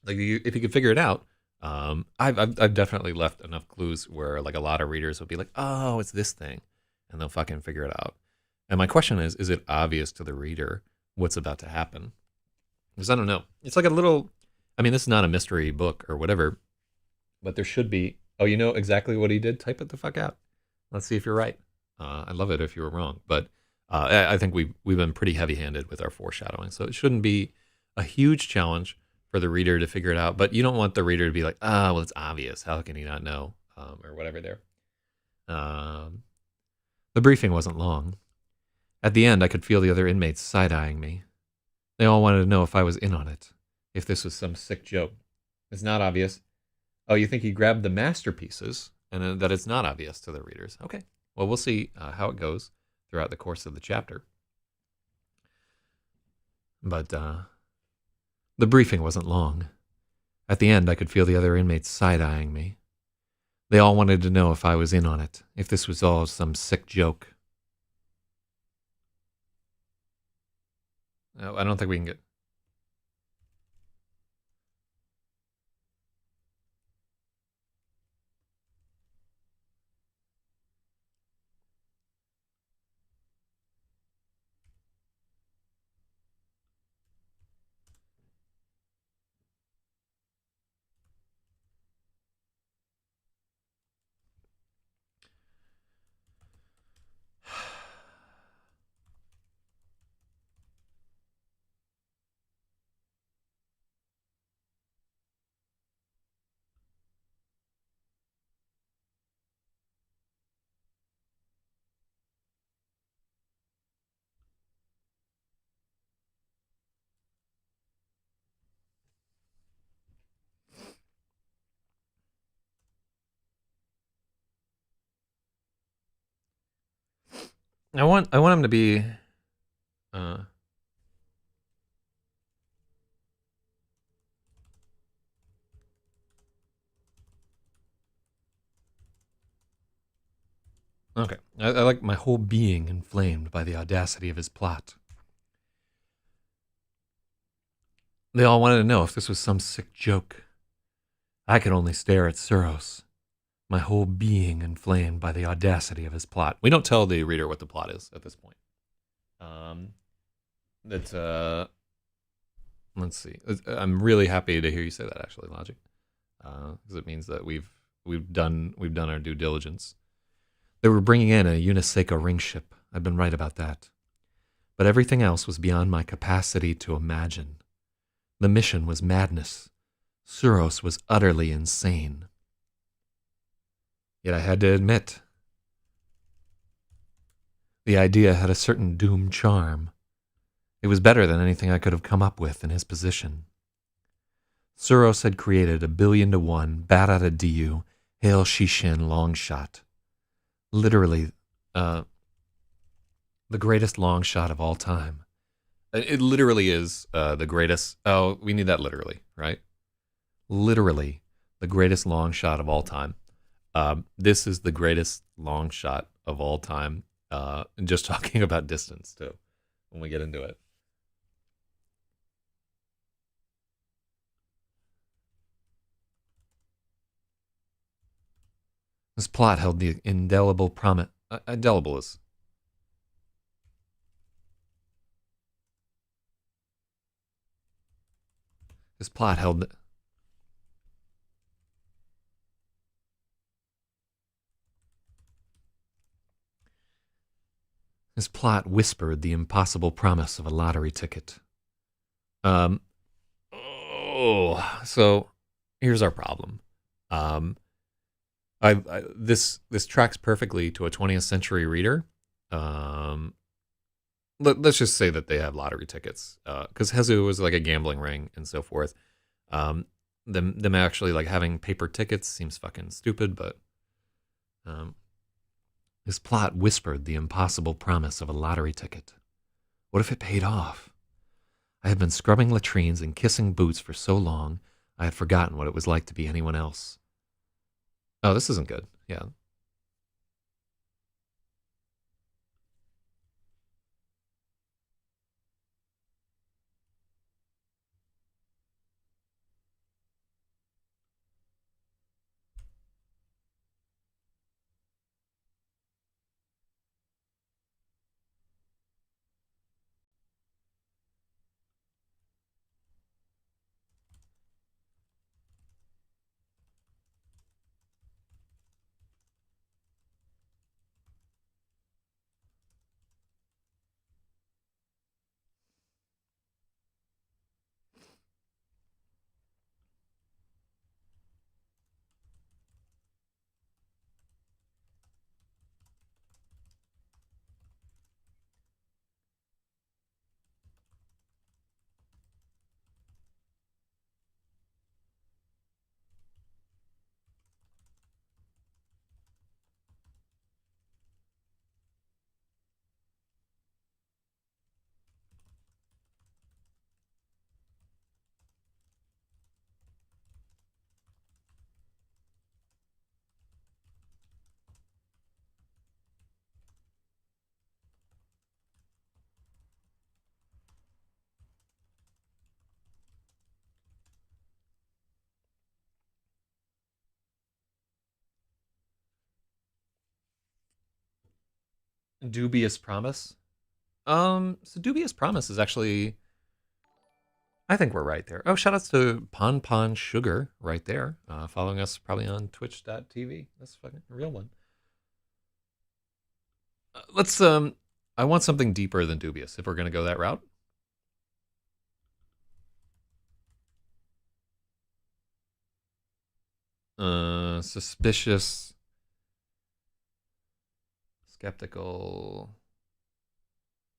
Like, if you could figure it out, I've definitely left enough clues where like a lot of readers will be like, oh, it's this thing, and they'll fucking figure it out. And my question is it obvious to the reader what's about to happen? Because I don't know. It's like a little, I mean, this is not a mystery book or whatever, but there should be, oh, you know exactly what he did? Type it the fuck out. Let's see if you're right. I'd love it if you were wrong. But I think we've been pretty heavy-handed with our foreshadowing. So it shouldn't be a huge challenge for the reader to figure it out. But you don't want the reader to be like, well, it's obvious. How can he not know? Or whatever there. The briefing wasn't long. At the end, I could feel the other inmates side-eyeing me. They all wanted to know if I was in on it, if this was some sick joke. It's not obvious. Oh, you think he grabbed the masterpieces and that it's not obvious to the readers. Okay, well, we'll see how it goes throughout the course of the chapter. But the briefing wasn't long. At the end, I could feel the other inmates side-eyeing me. They all wanted to know if I was in on it, if this was all some sick joke. I don't think we can get... I want him to be... Okay, I like my whole being inflamed by the audacity of his plot. They all wanted to know if this was some sick joke. I could only stare at XEROS, my whole being inflamed by the audacity of his plot. We don't tell the reader what the plot is at this point. Let's see. I'm really happy to hear you say that, actually, Logic, because it means that we've done our due diligence. They were bringing in a Uniseco ring ship. I've been right about that. But everything else was beyond my capacity to imagine. The mission was madness. XEROS was utterly insane. Yet I had to admit, the idea had a certain doomed charm. It was better than anything I could have come up with in his position. XEROS had created a 1,000,000,000 bat out of DU, hail Shishin long shot. Literally, the greatest long shot of all time. It literally is the greatest. Oh, we need that literally, right? Literally, the greatest long shot of all time. This is the greatest long shot of all time. And just talking about distance, too, when we get into it. This plot held the indelible promise. Indelible is. This plot held. This plot whispered the impossible promise of a lottery ticket. So here's our problem. This tracks perfectly to a 20th century reader. Let's just say that they have lottery tickets, because Hezu was like a gambling ring and so forth. Them actually like having paper tickets seems fucking stupid, but this plot whispered the impossible promise of a lottery ticket. What if it paid off? I had been scrubbing latrines and kissing boots for so long, I had forgotten what it was like to be anyone else. Oh, this isn't good. Yeah. Dubious promise. So dubious promise is actually. I think we're right there. Oh, shout outs to Pon Pon Sugar right there, following us probably on twitch.tv. That's fucking a real one. Let's I want something deeper than dubious if we're gonna go that route. Suspicious, skeptical,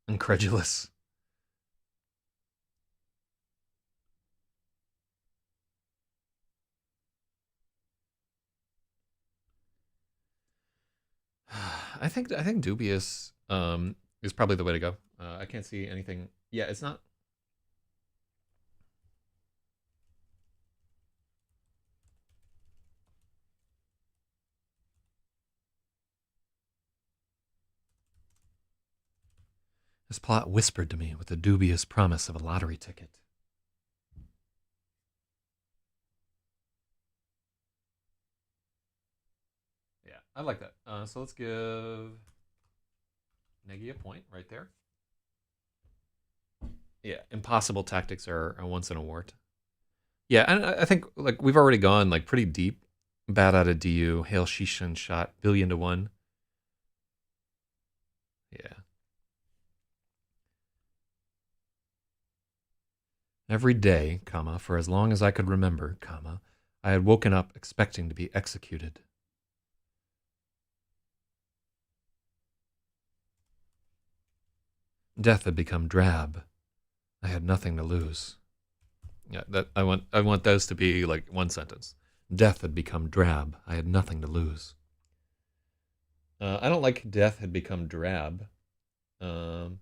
incredulous. I think dubious is probably the way to go. I can't see anything. Yeah, it's not. This plot whispered to me with the dubious promise of a lottery ticket. Yeah, I like that. So let's give Negi a point right there. Yeah, impossible tactics are once in a wart. Yeah, and I think like we've already gone like pretty deep. Bad out of DU, hail Shishin shot, 1,000,000,000. Yeah. Every day, comma, for as long as I could remember, comma, I had woken up expecting to be executed. Death had become drab. I had nothing to lose. Yeah, that I want those to be like one sentence. Death had become drab. I had nothing to lose. I don't like death had become drab. Um,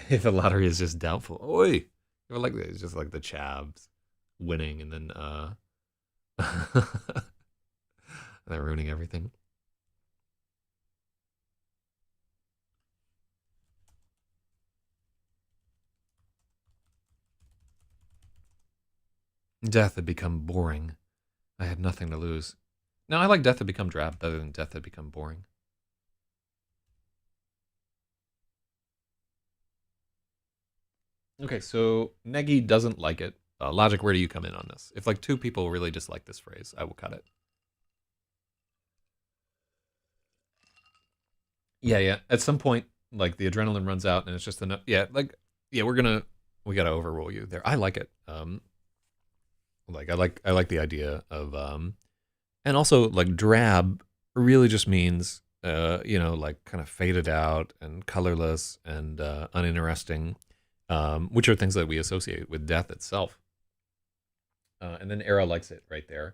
if the lottery is just doubtful. Oi! Like it's just like the Chavs winning and then they're ruining everything. Death had become boring. I had nothing to lose. No, I like death had become drab better than death had become boring. Okay, so Negi doesn't like it. Logic, where do you come in on this? If like two people really dislike this phrase, I will cut it. Yeah. At some point, like the adrenaline runs out, and it's just enough. Yeah, yeah, we gotta overrule you there. I like it. Like I like the idea of and also like drab really just means like kind of faded out and colorless and uninteresting, which are things that we associate with death itself. And then Era likes it right there.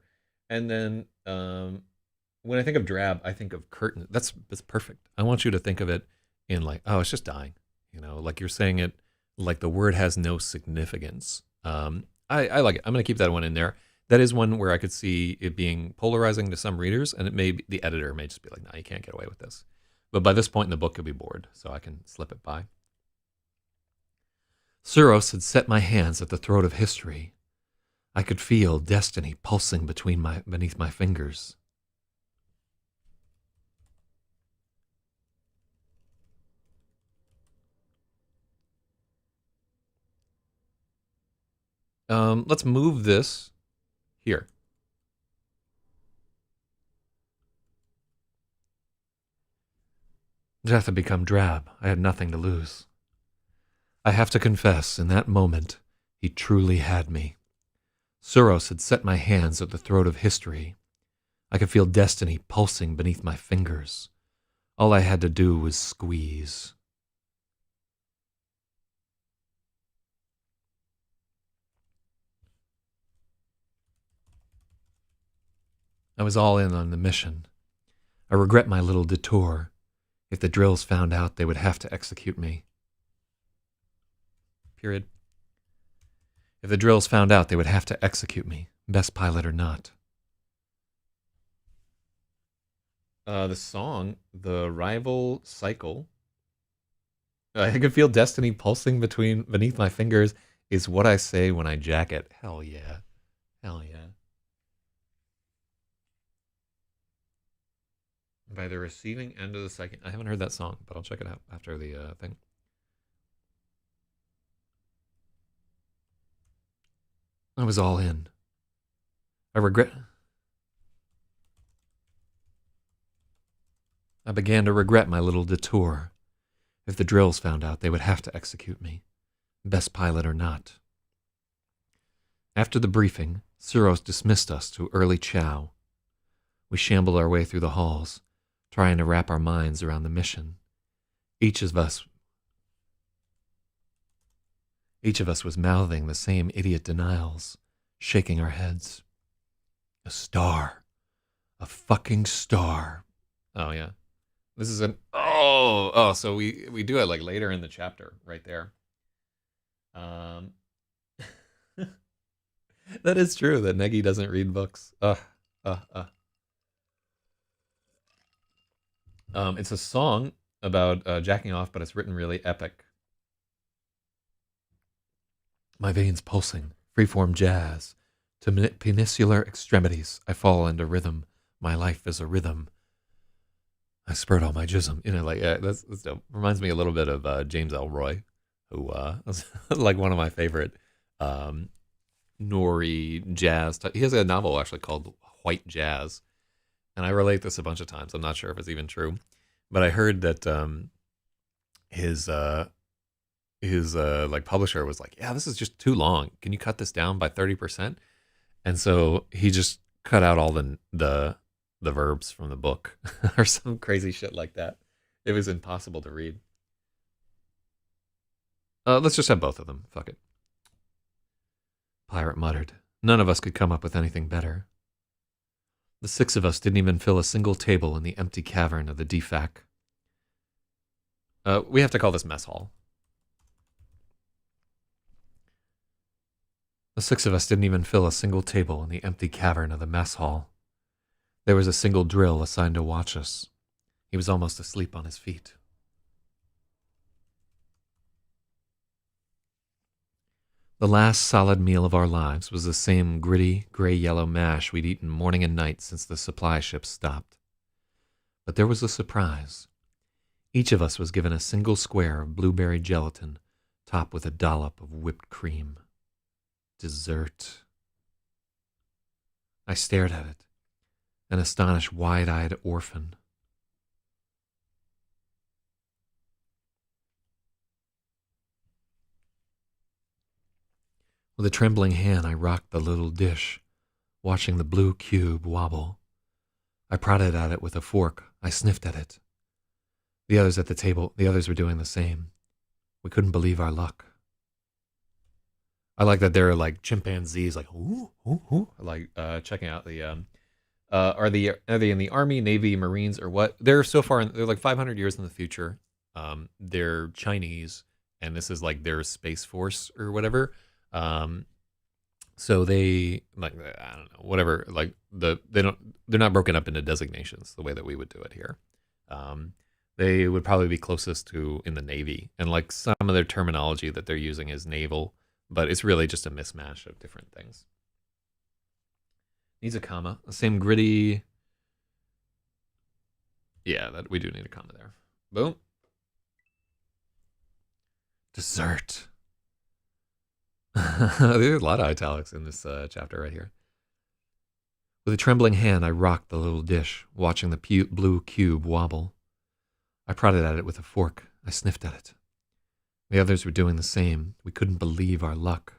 And then when I think of drab, I think of curtain. That's perfect. I want you to think of it in like, oh, it's just dying. Like you're saying it like the word has no significance. I like it. I'm gonna keep that one in there. That is one where I could see it being polarizing to some readers, and it may be, the editor may just be like, "No, you can't get away with this." But by this point in the book, you'll be bored, so I can slip it by. XEROS had set my hands at the throat of history. I could feel destiny pulsing beneath my fingers. Let's move this here. Death had become drab. I had nothing to lose. I have to confess, in that moment, he truly had me. XEROS had set my hands at the throat of history. I could feel destiny pulsing beneath my fingers. All I had to do was squeeze. I was all in on the mission. I regret my little detour. If the drills found out, they would have to execute me. Period. If the drills found out, they would have to execute me, best pilot or not. The song, The Rival Cycle. I could feel destiny pulsing beneath my fingers is what I say when I jack it. Hell yeah. Hell yeah. By the receiving end of the second. I haven't heard that song, but I'll check it out after the thing. I was all in. I began to regret my little detour. If the drills found out, they would have to execute me, best pilot or not. After the briefing, XEROS dismissed us to early chow. We shambled our way through the halls, trying to wrap our minds around the mission. Each of us was mouthing the same idiot denials, shaking our heads. A star. A fucking star. Oh, yeah. This is so we do it like later in the chapter, right there. That is true, that Negi doesn't read books. It's a song about jacking off, but it's written really epic. My veins pulsing, freeform jazz. To peninsular extremities, I fall into rhythm. My life is a rhythm. I spurt all my jism. That's dope. Reminds me a little bit of James Elroy, who was like one of my favorite Nori jazz. He has a novel actually called White Jazz, and I relate this a bunch of times. I'm not sure if it's even true, but I heard that his like publisher was like, yeah, this is just too long. Can you cut this down by 30%? And so he just cut out all the verbs from the book or some crazy shit like that. It was impossible to read. Let's just have both of them. Fuck it. Pirate muttered. None of us could come up with anything better. The 6 of us didn't even fill a single table in the empty cavern of the DFAC. We have to call this mess hall. The 6 of us didn't even fill a single table in the empty cavern of the mess hall. There was a single drill assigned to watch us. He was almost asleep on his feet. The last solid meal of our lives was the same gritty, gray-yellow mash we'd eaten morning and night since the supply ships stopped. But there was a surprise. Each of us was given a single square of blueberry gelatin, topped with a dollop of whipped cream. Dessert. I stared at it, an astonished, wide-eyed orphan. With a trembling hand, I rocked the little dish, watching the blue cube wobble. I prodded at it with a fork. I sniffed at it. The others at the table, the others were doing the same. We couldn't believe our luck. I like that they're like chimpanzees, like ooh, ooh, ooh, like checking out the. Are they in the Army, Navy, Marines, or what? They're so far. They're like 500 years in the future. They're Chinese, and this is like their space force or whatever. So they like I don't know whatever like they're not broken up into designations the way that we would do it here. They would probably be closest to in the Navy, and like some of their terminology that they're using is naval, but it's really just a mismatch of different things. Needs a comma. The same gritty. Yeah, that we do need a comma there. Boom. Dessert. There's a lot of italics in this chapter right here. With a trembling hand, I rocked the little dish, watching the blue cube wobble. I prodded at it with a fork. I sniffed at it. The others were doing the same. We couldn't believe our luck.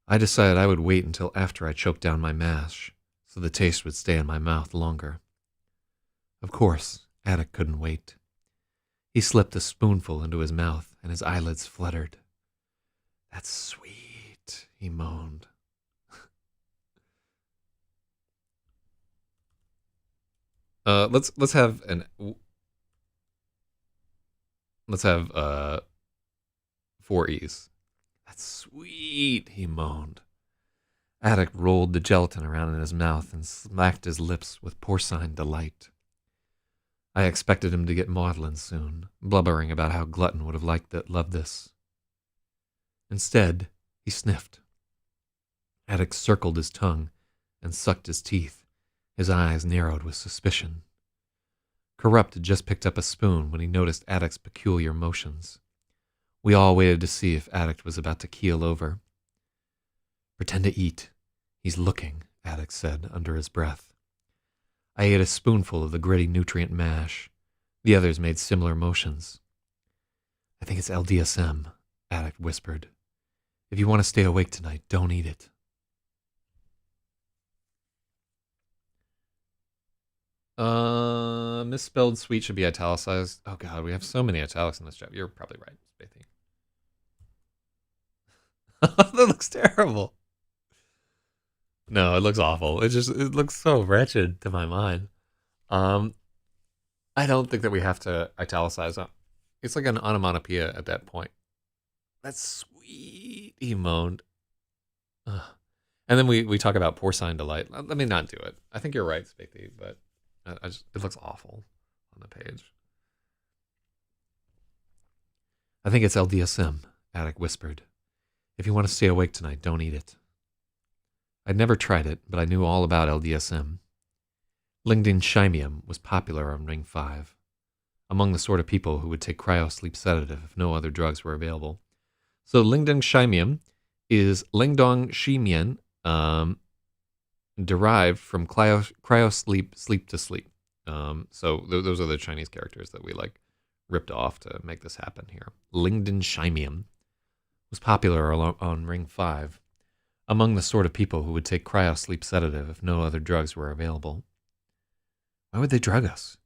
I decided I would wait until after I choked down my mash, so the taste would stay in my mouth longer. Of course, Attic couldn't wait. He slipped a spoonful into his mouth, and his eyelids fluttered. That's sweet, he moaned. Let's have 4 E's. That's sweet, he moaned. Attic rolled the gelatin around in his mouth and smacked his lips with porcine delight. I expected him to get maudlin soon, blubbering about how Glutton would have loved this. Instead, he sniffed. Attic circled his tongue and sucked his teeth. His eyes narrowed with suspicion. Corrupt had just picked up a spoon when he noticed Attic's peculiar motions. We all waited to see if Attic was about to keel over. Pretend to eat. He's looking, Attic said under his breath. I ate a spoonful of the gritty nutrient mash. The others made similar motions. I think it's LDSM, Attic whispered. If you want to stay awake tonight, don't eat it. Misspelled sweet should be italicized. Oh god, we have so many italics in this chapter. You're probably right, Spathy. That looks terrible. No, it looks awful. It looks so wretched to my mind. I don't think that we have to italicize it. It's like an onomatopoeia at that point. That's sweet, he moaned. Ugh. And then we talk about porcine delight. Let me not do it. I think you're right, Spathy, but it looks awful on the page. I think it's LDSM, Attic whispered. If you want to stay awake tonight, don't eat it. I'd never tried it, but I knew all about LDSM. Lingdenshymium was popular on Ring 5, among the sort of people who would take cryo-sleep sedative if no other drugs were available. So Lingdenshymium is Lingdong-Shimian, derived from cryo-sleep, sleep to sleep. So those are the Chinese characters that we like ripped off to make this happen here. Lingdenshymium was popular on Ring 5, among the sort of people who would take cryo-sleep sedative if no other drugs were available. Why would they drug us?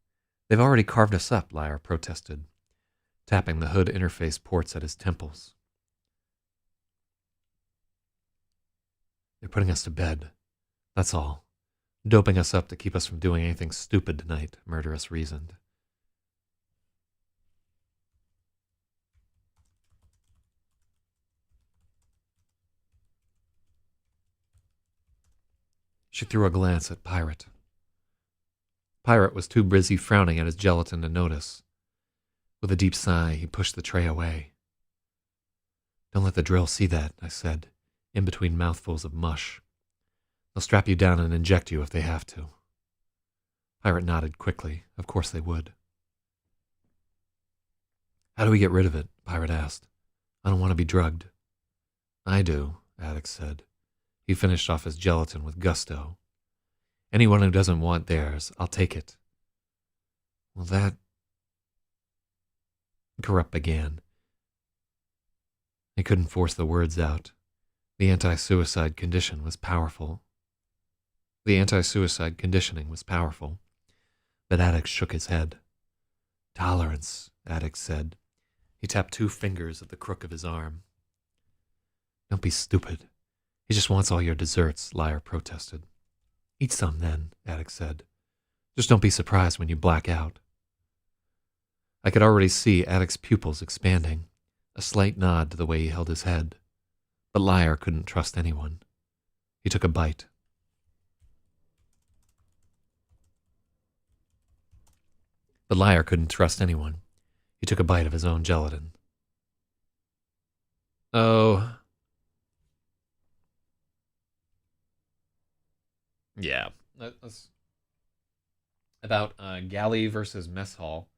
They've already carved us up, Lyra protested. tapping the hood interface ports at his temples. They're putting us to bed. That's all. Doping us up to keep us from doing anything stupid tonight, Murderous reasoned. She threw a glance at Pirate. Pirate was too busy frowning at his gelatin to notice. With a deep sigh, he pushed the tray away. Don't let the drill see that, I said, in between mouthfuls of mush. They'll strap you down and inject you if they have to. Pirate nodded quickly. Of course they would. How do we get rid of it? Pirate asked. I don't want to be drugged. I do, Attic said. He finished off his gelatin with gusto. Anyone who doesn't want theirs, I'll take it. Well, that... Corrupt began. He couldn't force the words out. The anti-suicide condition was powerful. The anti-suicide conditioning was powerful. But Attic shook his head. Tolerance, Attic said. He tapped 2 fingers at the crook of his arm. Don't be stupid. He just wants all your desserts, Liar protested. Eat some then, Attic said. Just don't be surprised when you black out. I could already see Attic's pupils expanding, a slight nod to the way he held his head. But Liar couldn't trust anyone. He took a bite. But Liar couldn't trust anyone. He took a bite of his own gelatin. Oh. Yeah. That's about galley versus mess hall.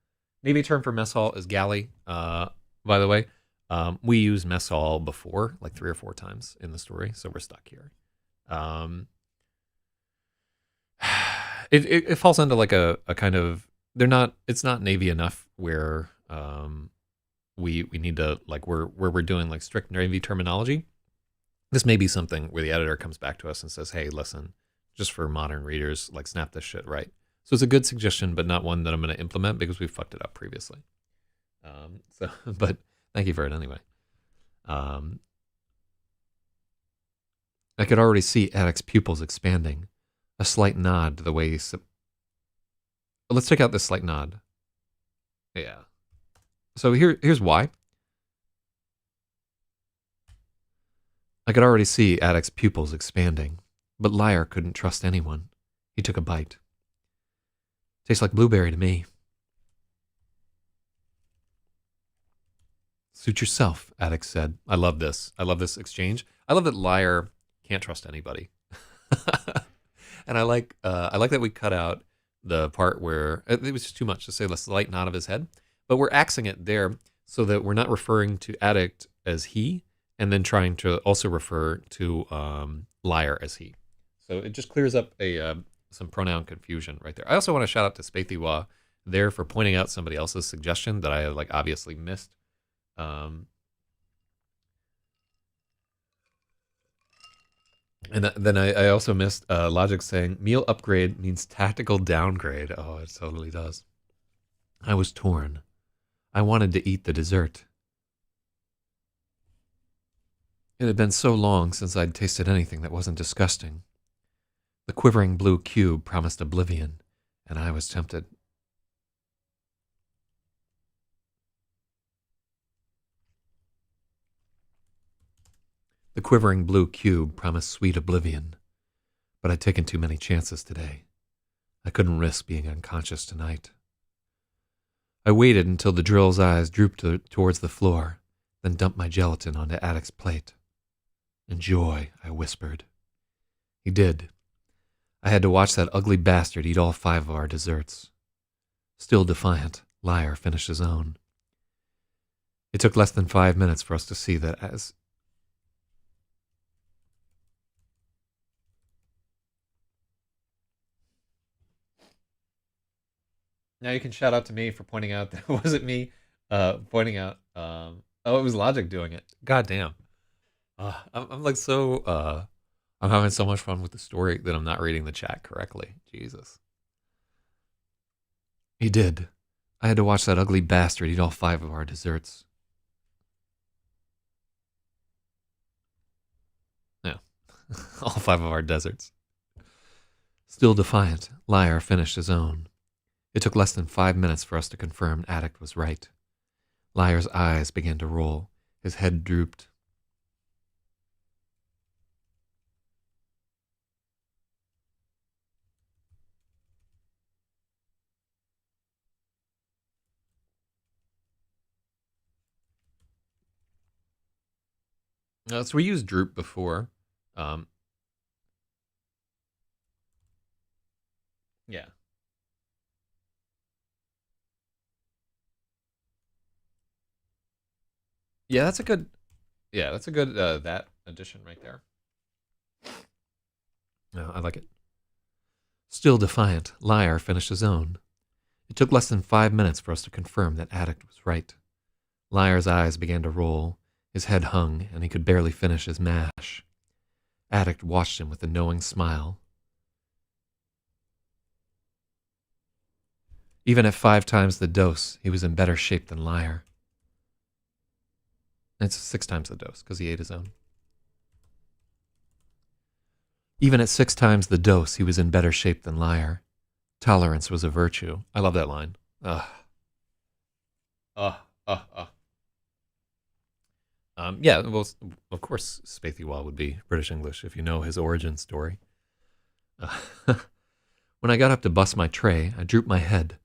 Navy term for mess hall is galley, by the way. We used mess hall before, like 3 or 4 times in the story, so we're stuck here. It falls into like a kind of... It's not Navy enough where we need to, like, where we're doing like strict Navy terminology. This may be something where the editor comes back to us and says, hey, listen, just for modern readers, like, snap this shit right. So it's a good suggestion, but not one that I'm going to implement because we fucked it up previously. But thank you for it anyway. I could already see Attic's pupils expanding. A slight nod to the way he... Let's take out this slight nod. Yeah. So here's why. I could already see Attic's pupils expanding, but Liar couldn't trust anyone. He took a bite. Tastes like blueberry to me. Suit yourself, Attic said. I love this. I love this exchange. I love that Liar can't trust anybody. And I like that we cut out the part where it was just too much to say the slight nod of his head, but we're axing it there so that we're not referring to Attic as he and then trying to also refer to Liar as he. So it just clears up some pronoun confusion right there. I also want to shout out to Spathiwa there for pointing out somebody else's suggestion that I like obviously missed. And then I also missed Logic saying meal upgrade means tactical downgrade. Oh, it totally does. I was torn. I wanted to eat the dessert. It had been so long since I'd tasted anything that wasn't disgusting. The quivering blue cube promised oblivion, and I was tempted. The quivering blue cube promised sweet oblivion, but I'd taken too many chances today. I couldn't risk being unconscious tonight. I waited until the drill's eyes drooped towards the floor, then dumped my gelatin onto Attic's plate. Enjoy, I whispered. He did. I had to watch that ugly bastard eat all 5 of our desserts. Still defiant, Liar finished his own. It took less than 5 minutes for us to see that as... Now you can shout out to me for pointing out that it wasn't me pointing out. Oh, it was Logic doing it. God damn. I'm like so... I'm having so much fun with the story that I'm not reading the chat correctly. Jesus. He did. I had to watch that ugly bastard eat all 5 of our desserts. Yeah, all 5 of our deserts. Still defiant, Liar finished his own. It took less than 5 minutes for us to confirm Addict was right. Liar's eyes began to roll. His head drooped. So we used droop before. Yeah. Yeah, that's a good. Yeah, that's a good that addition right there. No, I like it. Still defiant, Liar finished his own. It took less than 5 minutes for us to confirm that Addict was right. Liar's eyes began to roll. His head hung, and he could barely finish his mash. Addict watched him with a knowing smile. Even at 5 times the dose, he was in better shape than Liar. It's 6 times the dose, because he ate his own. Even at 6 times the dose, he was in better shape than Liar. Tolerance was a virtue. I love that line. Ugh. Yeah, well, of course, Spaethy-Wall would be British English if you know his origin story. When I got up to bust my tray, I drooped my head,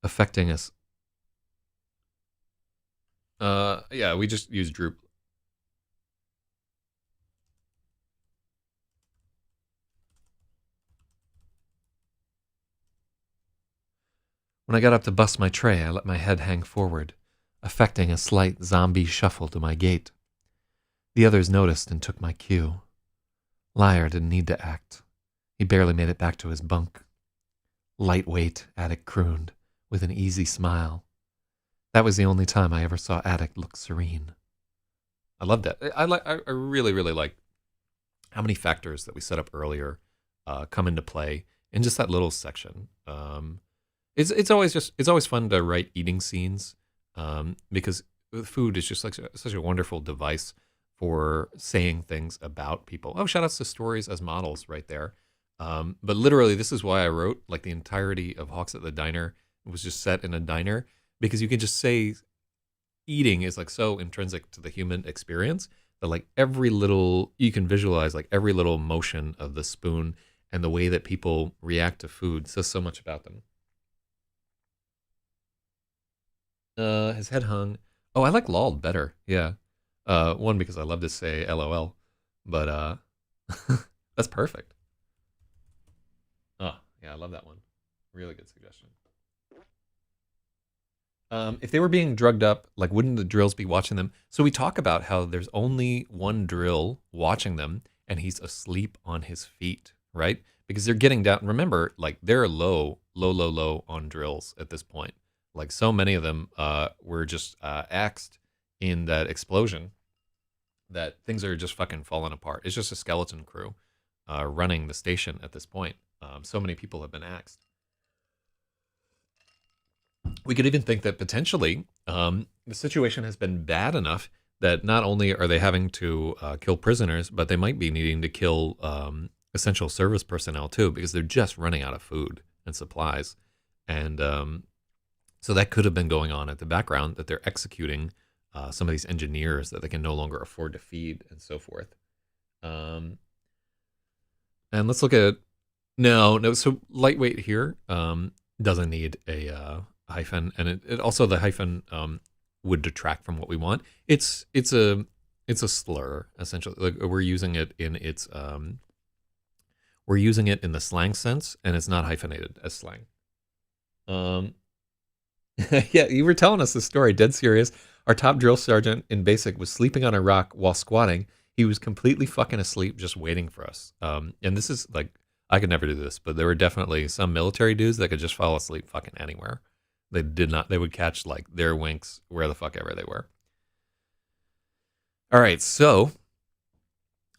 affecting us. Yeah, we just use droop. When I got up to bust my tray, I let my head hang forward, affecting a slight zombie shuffle to my gait. The others noticed and took my cue. Liar didn't need to act. He barely made it back to his bunk. Lightweight, Addict crooned, with an easy smile. That was the only time I ever saw Addict look serene. I loved that. I really, really like how many factors that we set up earlier come into play in just that little section. It's always fun to write eating scenes because food is just like such a wonderful device for saying things about people. Oh, shout outs to Stories as Models right there. But literally, this is why I wrote like the entirety of Hawks at the Diner was just set in a diner, because you can just say eating is like so intrinsic to the human experience that like every little, you can visualize like every little motion of the spoon and the way that people react to food says so much about them. His head hung. Oh, I like lolled better. Yeah. One, because I love to say LOL, but that's perfect. Oh, yeah, I love that one. Really good suggestion. If they were being drugged up, like, wouldn't the drills be watching them? So we talk about how there's only one drill watching them, and he's asleep on his feet, right? Because they're getting down. Remember, like, they're low on drills at this point. Like, so many of them were just axed in that explosion that things are just fucking falling apart. It's just a skeleton crew running the station at this point. So many people have been axed. We could even think that potentially the situation has been bad enough that not only are they having to kill prisoners, but they might be needing to kill essential service personnel too, because they're just running out of food and supplies. And so that could have been going on at the background, that they're executing some of these engineers that they can no longer afford to feed and so forth. And let's look at, no, so lightweight here doesn't need a hyphen, and it also, the hyphen would detract from what we want. It's a slur essentially. Like, we're using it in its we're using it in the slang sense, and it's not hyphenated as slang. Yeah, you were telling us the story, dead serious. Our top drill sergeant in basic was sleeping on a rock while squatting. He was completely fucking asleep, just waiting for us. And this is like, I could never do this, but there were definitely some military dudes that could just fall asleep fucking anywhere. They did not. They would catch like their winks where the fuck ever they were. All right, so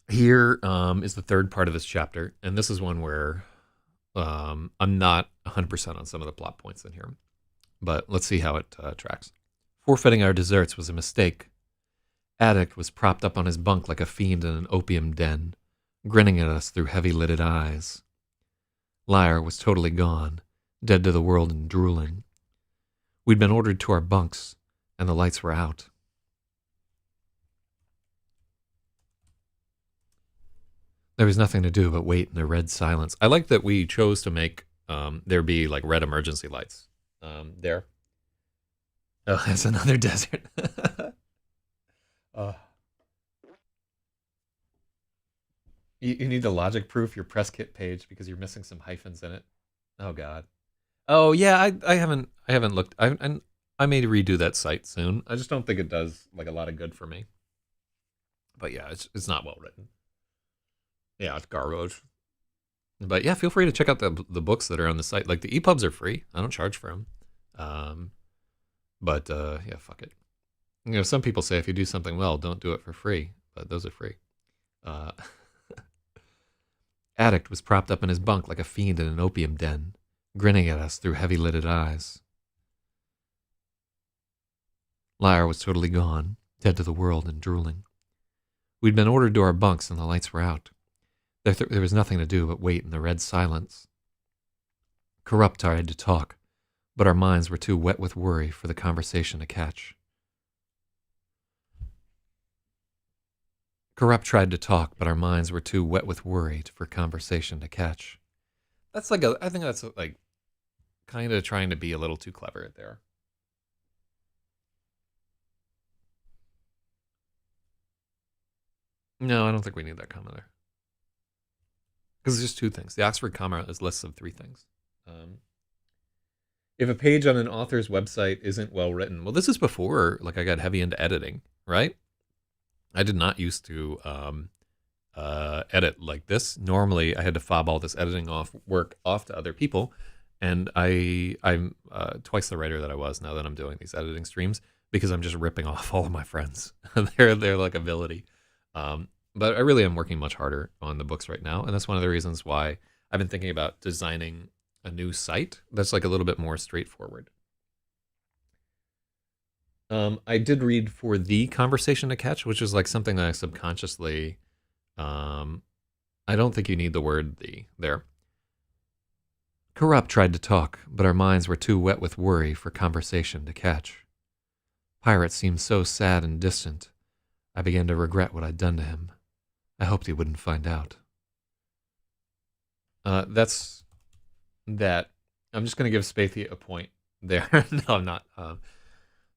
here is the third part of this chapter, and this is one where I'm not 100% on some of the plot points in here. but let's see how it tracks. Forfeiting our desserts was a mistake. Addict was propped up on his bunk like a fiend in an opium den, grinning at us through heavy-lidded eyes. Liar was totally gone, dead to the world and drooling. We'd been ordered to our bunks, and the lights were out. There was nothing to do but wait in the red silence. I like that we chose to make there be like red emergency lights. There. Oh, that's another desert. You need to logic proof your press kit page because you're missing some hyphens in it. Oh God. Oh yeah, I haven't looked. I may redo that site soon. I just don't think it does like a lot of good for me. But yeah, it's not well written. Yeah, it's garbage. But yeah, feel free to check out the books that are on the site. Like the EPUBs are free. I don't charge for them. But yeah, fuck it. You know, some people say if you do something well, don't do it for free. But those are free. Addict was propped up in his bunk like a fiend in an opium den, grinning at us through heavy-lidded eyes. Liar was totally gone, dead to the world and drooling. We'd been ordered to our bunks and the lights were out. There was nothing to do but wait in the red silence. Corrupt tried to talk, but our minds were too wet with worry for the conversation to catch. Corrupt tried to talk, but our minds were too wet with worry for conversation to catch. That's like I think that's like kind of trying to be a little too clever there. No, I don't think we need that comma there. Because there's just two things. The Oxford comma is lists of three things. If a page on an author's website isn't well written, well, this is before like I got heavy into editing, right? I did not used to edit like this. Normally, I had to fob all this editing work off to other people, and I'm twice the writer that I was now that I'm doing these editing streams because I'm just ripping off all of my friends. They're like ability. But I really am working much harder on the books right now, and that's one of the reasons why I've been thinking about designing a new site that's like a little bit more straightforward. I did read For the Conversation to Catch, which is like something that I subconsciously, I don't think you need the word the there. Corrupt tried to talk, but our minds were too wet with worry for conversation to catch. Pirate seemed so sad and distant, I began to regret what I'd done to him. I hoped he wouldn't find out. That's that. I'm just going to give Spathy a point there. No, I'm not.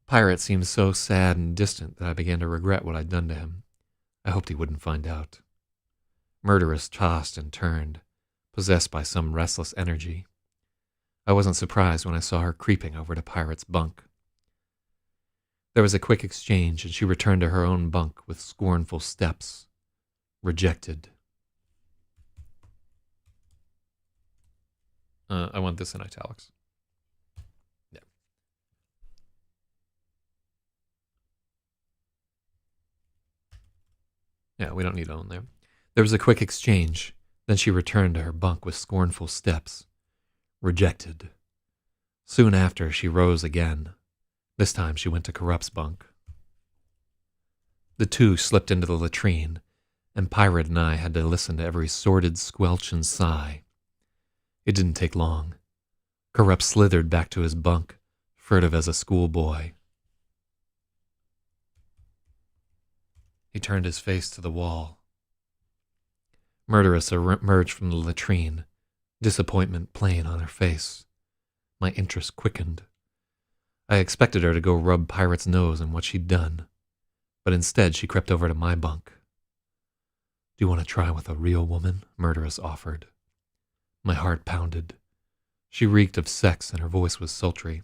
Pirate seemed so sad and distant that I began to regret what I'd done to him. I hoped he wouldn't find out. Murderess tossed and turned, possessed by some restless energy. I wasn't surprised when I saw her creeping over to Pirate's bunk. There was a quick exchange, and she returned to her own bunk with scornful steps. Rejected. I want this in italics. Yeah. Yeah, we don't need own there. There was a quick exchange. Then she returned to her bunk with scornful steps. Rejected. Soon after, she rose again. This time she went to Corrupt's bunk. The two slipped into the latrine, and Pirate and I had to listen to every sordid squelch and sigh. It didn't take long. Corrupt slithered back to his bunk, furtive as a schoolboy. He turned his face to the wall. Murderess emerged from the latrine, disappointment plain on her face. My interest quickened. I expected her to go rub Pirate's nose in what she'd done, but instead she crept over to my bunk. Do you want to try with a real woman? Murderess offered. My heart pounded. She reeked of sex and her voice was sultry.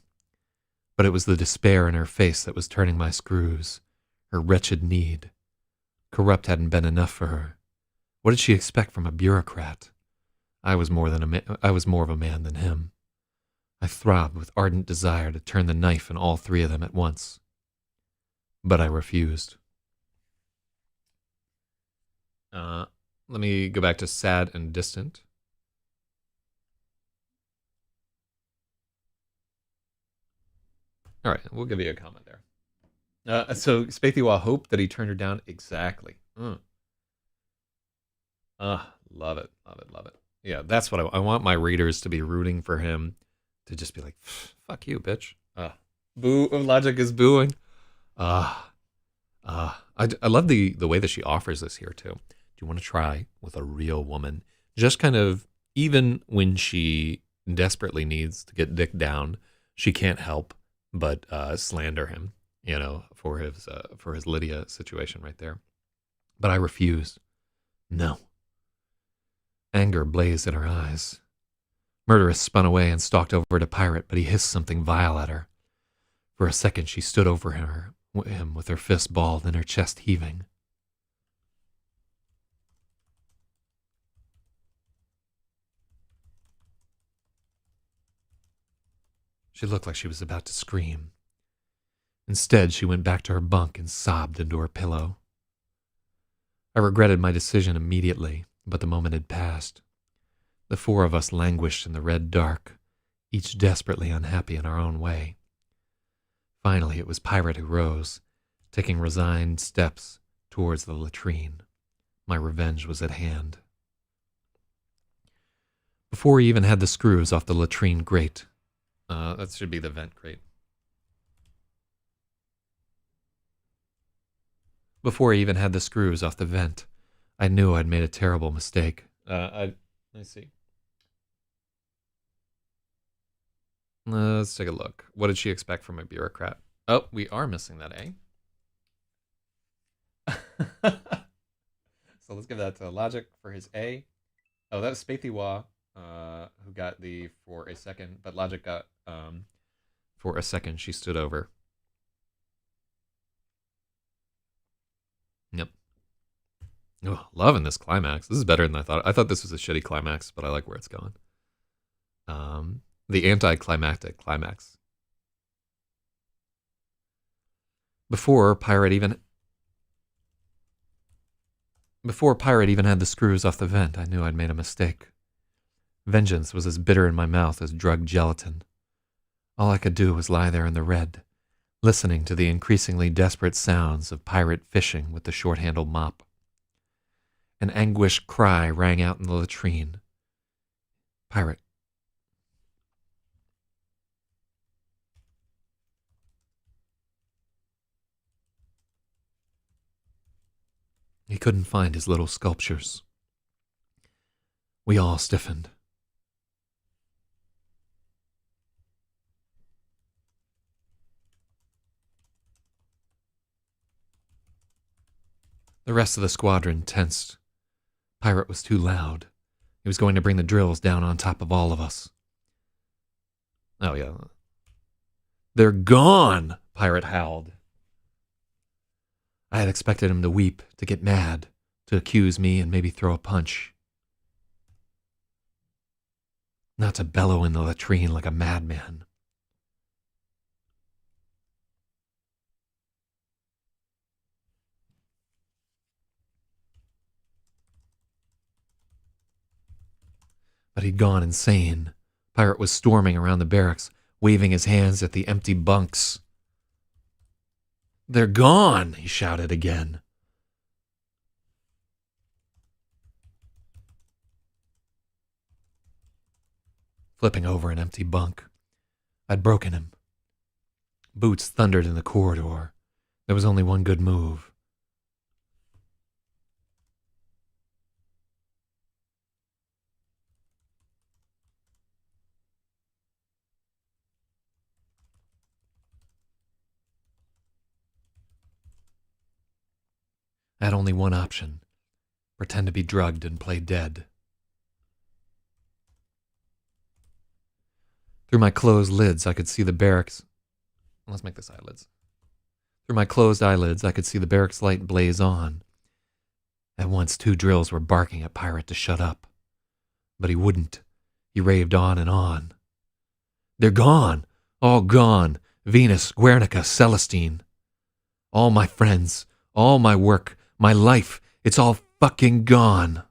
But it was the despair in her face that was turning my screws, her wretched need. Corrupt hadn't been enough for her. What did she expect from a bureaucrat? I was more of a man than him. I throbbed with ardent desire to turn the knife in all three of them at once. But I refused. Let me go back to sad and distant. All right, we'll give you a comment there. So Spaethiwa hoped that he turned her down. Exactly. Love it, love it, love it. Yeah, that's what I want my readers to be rooting for him, to just be like, "Fuck you, bitch." Boo! Logic is booing. I love the way that she offers this here too. Do you want to try with a real woman? Just kind of, even when she desperately needs to get dick down, she can't help but slander him, for his Lydia situation right there. But I refused. No. Anger blazed in her eyes. Murderess spun away and stalked over to Pirate, but he hissed something vile at her. For a second, she stood over him with her fist balled and her chest heaving. She looked like she was about to scream. Instead, she went back to her bunk and sobbed into her pillow. I regretted my decision immediately, but the moment had passed. The four of us languished in the red dark, each desperately unhappy in our own way. Finally, it was Pirate who rose, taking resigned steps towards the latrine. My revenge was at hand. Before he even had the screws off the latrine grate, that should be the vent grate. Before he even had the screws off the vent, I knew I'd made a terrible mistake. Let me see. Let's take a look. What did she expect from a bureaucrat? Oh, we are missing that A. So let's give that to Logic for his A. Oh, that was Spaethiwa, who got the for a second, but Logic got for a second. She stood over. Yep. Oh, loving this climax. This is better than I thought. I thought this was a shitty climax, but I like where it's going. The anticlimactic climax. Before Pirate even had the screws off the vent, I knew I'd made a mistake. Vengeance was as bitter in my mouth as drugged gelatin. All I could do was lie there in the red, listening to the increasingly desperate sounds of Pirate fishing with the short-handled mop. An anguished cry rang out in the latrine. Pirate. He couldn't find his little sculptures. We all stiffened. The rest of the squadron tensed. Pirate was too loud. He was going to bring the drills down on top of all of us. Oh, yeah. They're gone, Pirate howled. I had expected him to weep, to get mad, to accuse me and maybe throw a punch. Not to bellow in the latrine like a madman. But he'd gone insane. Pirate was storming around the barracks, waving his hands at the empty bunks. They're gone, he shouted again. Flipping over an empty bunk. I'd broken him. Boots thundered in the corridor. There was only one good move. I had only one option. Pretend to be drugged and play dead. Through my closed lids, I could see the barracks. Let's make this eyelids. Through my closed eyelids, I could see the barracks light blaze on. At once, two drills were barking at Pirate to shut up. But he wouldn't. He raved on and on. They're gone. All gone. Venus, Guernica, Celestine. All my friends. All my work. My life. It's all fucking gone.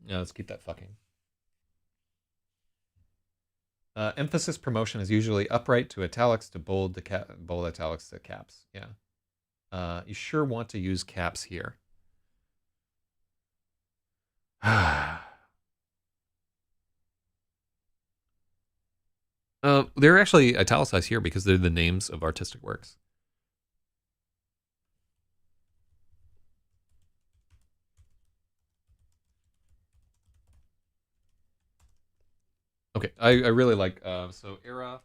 Yeah, let's keep that fucking. Emphasis promotion is usually upright to italics to bold to bold italics to caps. Yeah. You sure want to use caps here. They're actually italicized here because they're the names of artistic works. Okay, I really like, so era,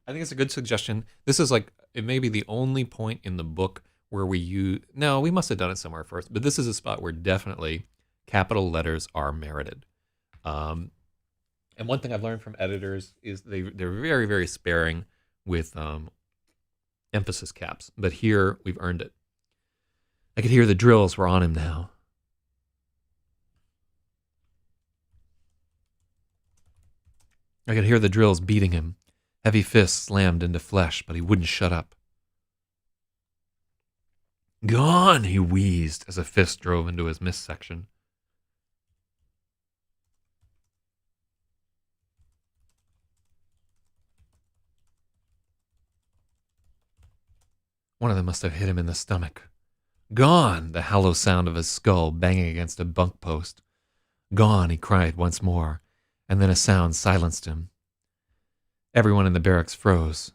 I think it's a good suggestion. This is like, it may be the only point in the book where we use, no, we must have done it somewhere first, but this is a spot where definitely capital letters are merited. And one thing I've learned from editors is they're very, very sparing with emphasis caps, but here we've earned it. I could hear the drills were on him now. I could hear the drills beating him. Heavy fists slammed into flesh, but he wouldn't shut up. Gone, he wheezed as a fist drove into his midsection. One of them must have hit him in the stomach. Gone, the hollow sound of his skull banging against a bunk post. Gone, he cried once more, and then a sound silenced him. Everyone in the barracks froze.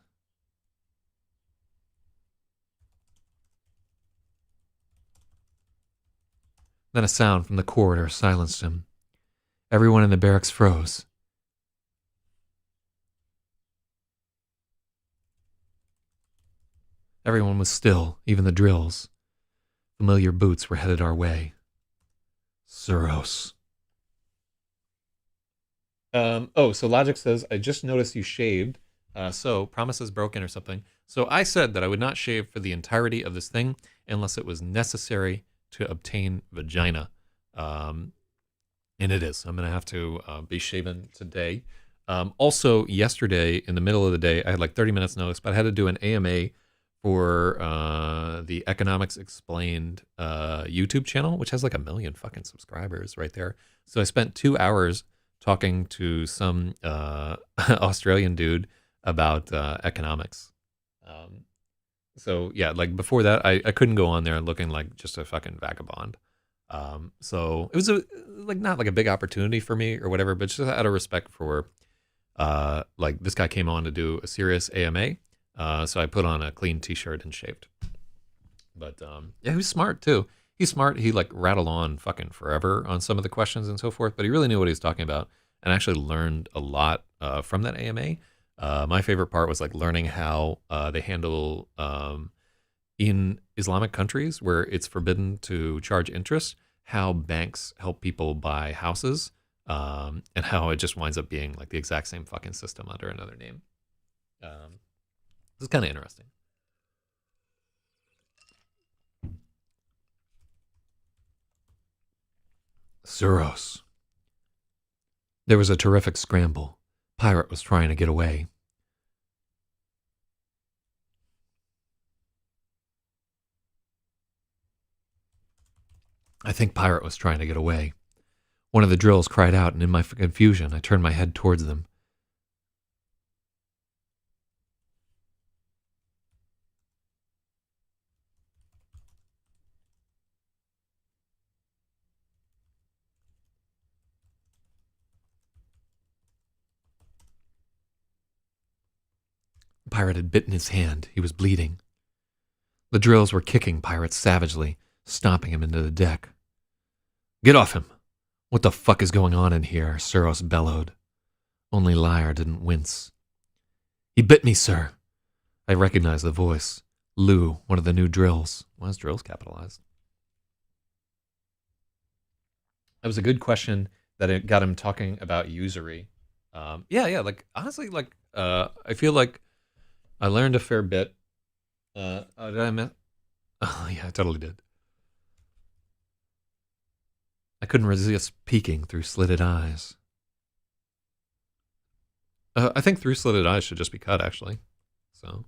Then a sound from the corridor silenced him. Everyone in the barracks froze. Everyone was still, even the drills. Familiar boots were headed our way. XEROS. So Logic says, I just noticed you shaved, so promise is broken or something. So I said that I would not shave for the entirety of this thing unless it was necessary to obtain vagina. And it is. I'm going to have to be shaven today. Also, yesterday, in the middle of the day, I had like 30 minutes notice, but I had to do an AMA for the Economics Explained YouTube channel, which has like 1 million fucking subscribers right there. So I spent 2 hours talking to some Australian dude about economics. So yeah, like before that, I couldn't go on there looking like just a fucking vagabond. So it was not like a big opportunity for me or whatever, but just out of respect for like this guy came on to do a serious AMA. So I put on a clean t-shirt and shaved. But yeah, he was smart too. He's smart. He like rattled on fucking forever on some of the questions and so forth, but he really knew what he was talking about and actually learned a lot from that AMA. My favorite part was like learning how they handle in Islamic countries where it's forbidden to charge interest, how banks help people buy houses, and how it just winds up being like the exact same fucking system under another name. This is kind of interesting. XEROS. There was a terrific scramble. Pirate was trying to get away. I think Pirate was trying to get away. One of the drills cried out, and in my confusion, I turned my head towards them. Pirate had bitten his hand. He was bleeding. The drills were kicking Pirate savagely, stomping him into the deck. Get off him! What the fuck is going on in here? XEROS bellowed. Only Liar didn't wince. He bit me, sir. I recognized the voice. Lou, one of the new drills. Why is drills capitalized? That was a good question that it got him talking about usury. Yeah, like honestly, like I feel like I learned a fair bit. Did I miss? Oh yeah, I totally did. I couldn't resist peeking through slitted eyes. I think through slitted eyes should just be cut, actually. So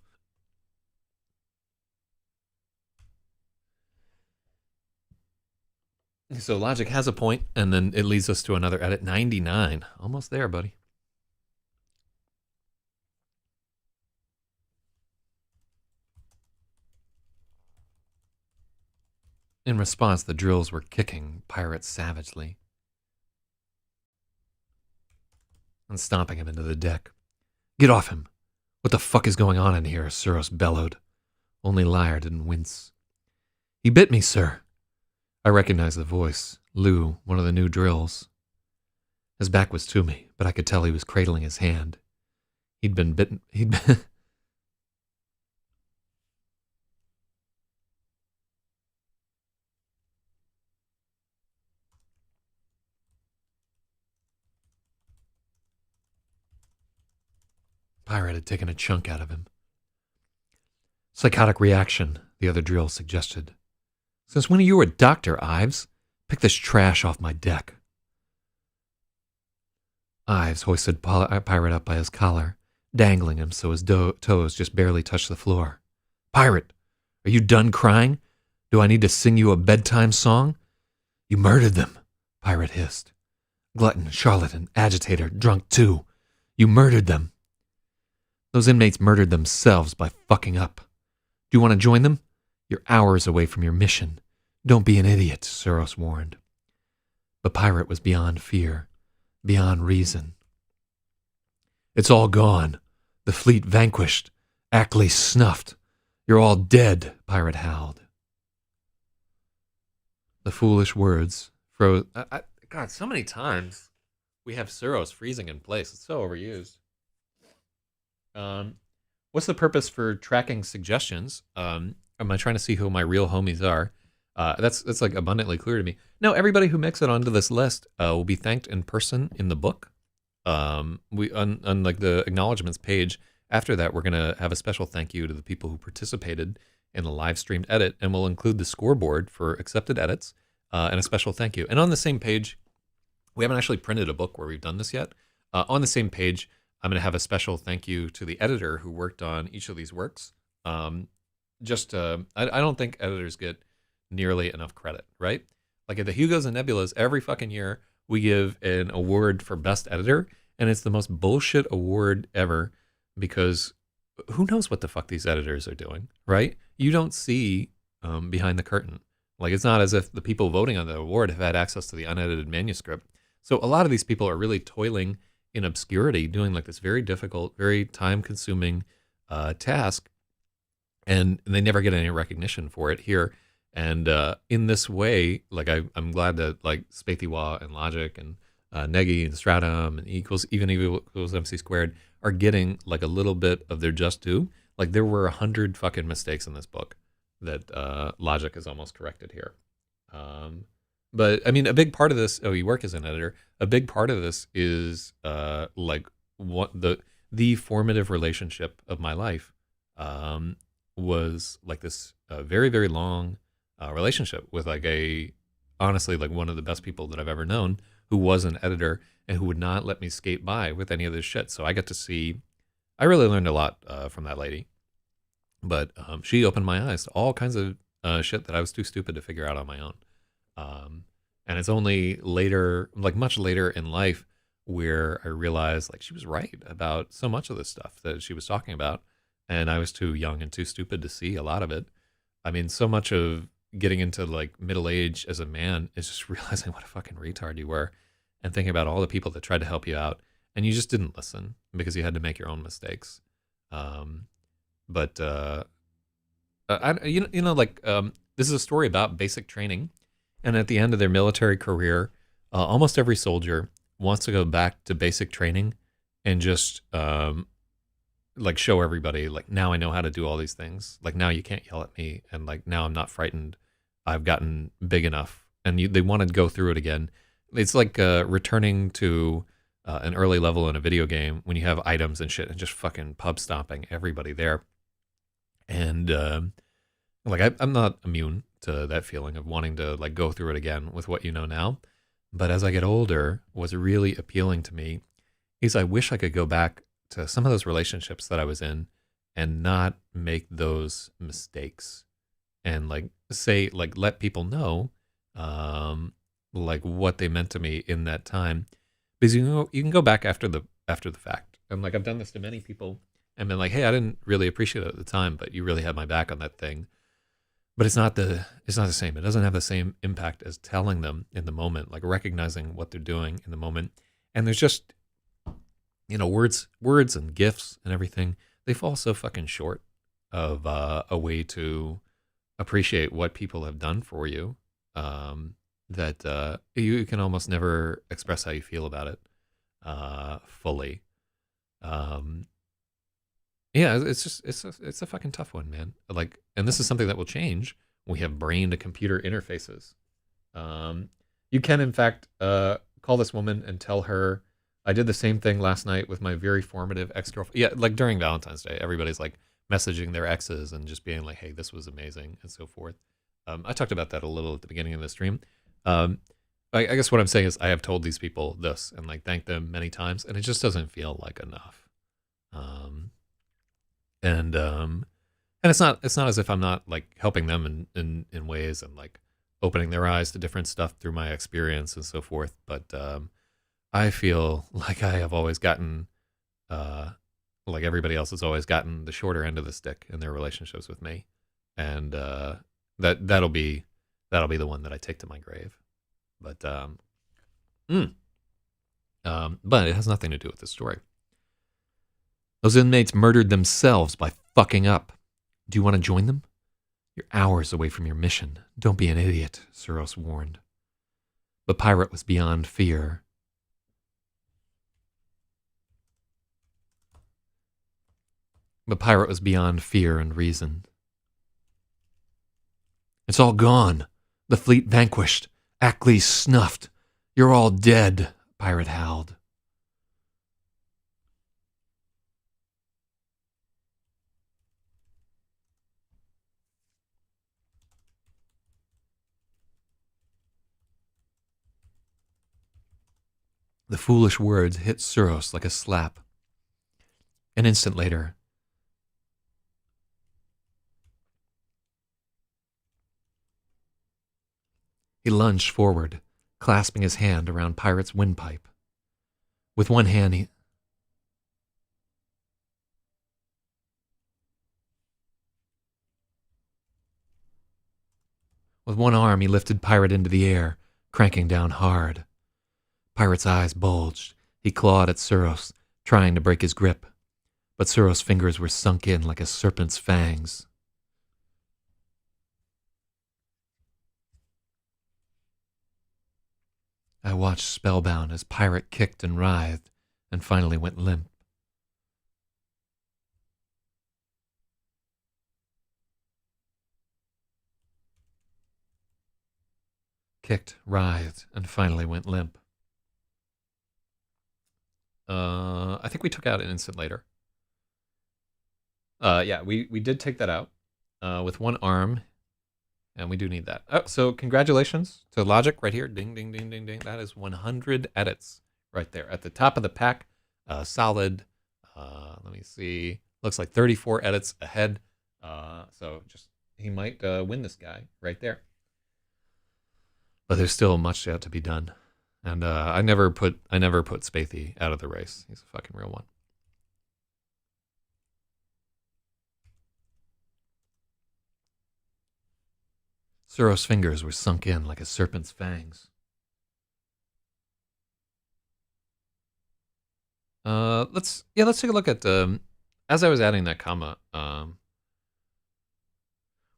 Logic has a point, and then it leads us to another edit. 99. Almost there, buddy. In response, the drills were kicking Pirate savagely and stomping him into the deck. Get off him! What the fuck is going on in here? XEROS bellowed. Only Liar didn't wince. He bit me, sir. I recognized the voice. Lou, one of the new drills. His back was to me, but I could tell he was cradling his hand. He'd been bitten. Pirate had taken a chunk out of him. Psychotic reaction, the other drill suggested. Since when are you a doctor, Ives? Pick this trash off my deck. Ives hoisted Pirate up by his collar, dangling him so his toes just barely touched the floor. Pirate, are you done crying? Do I need to sing you a bedtime song? You murdered them, Pirate hissed. Glutton, charlatan, agitator, drunk too. You murdered them. Those inmates murdered themselves by fucking up. Do you want to join them? You're hours away from your mission. Don't be an idiot, XEROS warned. But Pirate was beyond fear, beyond reason. It's all gone. The fleet vanquished. Ackley snuffed. You're all dead, Pirate howled. The foolish words froze. God, so many times we have XEROS freezing in place. It's so overused. What's the purpose for tracking suggestions? Am I trying to see who my real homies are? That's like abundantly clear to me. No, everybody who makes it onto this list will be thanked in person in the book. We on like the acknowledgments page after that, we're gonna have a special thank you to the people who participated in the live streamed edit, and we'll include the scoreboard for accepted edits and a special thank you. And on the same page, we haven't actually printed a book where we've done this yet. On the same page, I'm going to have a special thank you to the editor who worked on each of these works. I don't think editors get nearly enough credit, right? Like at the Hugos and Nebulas, every fucking year we give an award for best editor, and it's the most bullshit award ever because who knows what the fuck these editors are doing, right? You don't see behind the curtain. Like it's not as if the people voting on the award have had access to the unedited manuscript. So a lot of these people are really toiling in obscurity, doing like this very difficult, very time-consuming task, and they never get any recognition for it here. And in this way, like I'm glad that like Spathiwa and Logic and Negi and Stratum and even equals MC squared are getting like a little bit of their just due. Like there were 100 fucking mistakes in this book that Logic has almost corrected here. But I mean, a big part of this. Oh, you work as an editor. A big part of this is like what the formative relationship of my life was like this very very long relationship with like honestly like one of the best people that I've ever known, who was an editor and who would not let me skate by with any of this shit. So I got to see. I really learned a lot from that lady, but she opened my eyes to all kinds of shit that I was too stupid to figure out on my own. And it's only later, like much later in life, where I realized like she was right about so much of this stuff that she was talking about. And I was too young and too stupid to see a lot of it. I mean, so much of getting into like middle age as a man is just realizing what a fucking retard you were and thinking about all the people that tried to help you out. And you just didn't listen because you had to make your own mistakes. This is a story about basic training. And at the end of their military career, almost every soldier wants to go back to basic training and just like show everybody, like, now I know how to do all these things. Like, now you can't yell at me. And like, now I'm not frightened. I've gotten big enough. And they want to go through it again. It's like returning to an early level in a video game when you have items and shit and just fucking pub stomping everybody there. And I'm not immune to that feeling of wanting to like go through it again with what you know now. But as I get older, what's really appealing to me is I wish I could go back to some of those relationships that I was in and not make those mistakes and like say, like let people know like what they meant to me in that time. Because you can go back after the fact. And like I've done this to many people and been like, hey, I didn't really appreciate it at the time, but you really had my back on that thing. But it's not the same. It doesn't have the same impact as telling them in the moment, like recognizing what they're doing in the moment. And there's just, words and gifts and everything. They fall so fucking short of a way to appreciate what people have done for you, that you can almost never express how you feel about it fully. Um, yeah, it's a fucking tough one, man. Like, and this is something that will change when we have brain to computer interfaces. Um, you can, in fact, call this woman and tell her, I did the same thing last night with my very formative ex-girlfriend. Yeah, like during Valentine's Day, everybody's like messaging their exes and just being like, hey, this was amazing, and so forth. I talked about that a little at the beginning of the stream. Um, I guess what I'm saying is I have told these people this and like thanked them many times, and it just doesn't feel like enough. Um, and it's not as if I'm not like helping them in ways and like opening their eyes to different stuff through my experience and so forth. But I feel like I have always gotten, like everybody else has always gotten the shorter end of the stick in their relationships with me, and that'll be the one that I take to my grave. But mm, but it has nothing to do with the story. Those inmates murdered themselves by fucking up. Do you want to join them? You're hours away from your mission. Don't be an idiot, XEROS warned. But Pirate was beyond fear. But Pirate was beyond fear and reason. It's all gone. The fleet vanquished. Ackley snuffed. You're all dead, Pirate howled. The foolish words hit XEROS like a slap. An instant later, he lunged forward, clasping his hand around Pirate's windpipe. With one hand, with one arm, he lifted Pirate into the air, cranking down hard. Pirate's eyes bulged. He clawed at XEROS, trying to break his grip. But XEROS' fingers were sunk in like a serpent's fangs. I watched spellbound as Pirate kicked and writhed, and finally went limp. Kicked, writhed, and finally went limp. I think we took out an instant later. Yeah, we did take that out with one arm, and we do need that. Oh, so congratulations to Logic right here. Ding, ding, ding, ding, ding. That is 100 edits right there at the top of the pack. Solid. Let me see. Looks like 34 edits ahead. So just he might win this guy right there. But there's still much yet to be done. And I never put Spathy out of the race. He's a fucking real one. XEROS' fingers were sunk in like a serpent's fangs. Let's take a look at as I was adding that comma.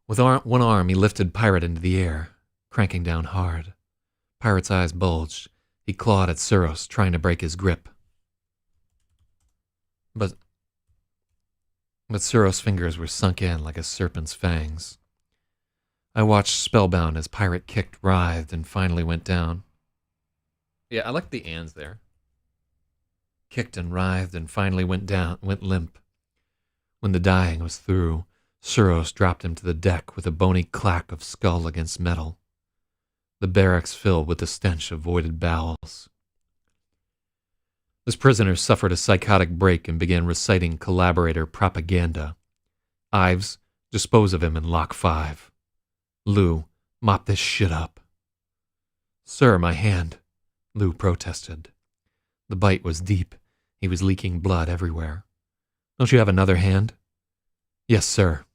With one arm, he lifted Pirate into the air, cranking down hard. Pirate's eyes bulged. He clawed at XEROS, trying to break his grip. But XEROS' fingers were sunk in like a serpent's fangs. I watched spellbound as Pirate kicked, writhed, and finally went down. Yeah, I like the ands there. Kicked and writhed and finally went limp. When the dying was through, XEROS dropped him to the deck with a bony clack of skull against metal. The barracks filled with the stench of voided bowels. This prisoner suffered a psychotic break and began reciting collaborator propaganda. Ives, dispose of him in Lock 5. Lou, mop this shit up. Sir, my hand, Lou protested. The bite was deep. He was leaking blood everywhere. Don't you have another hand? Yes, sir.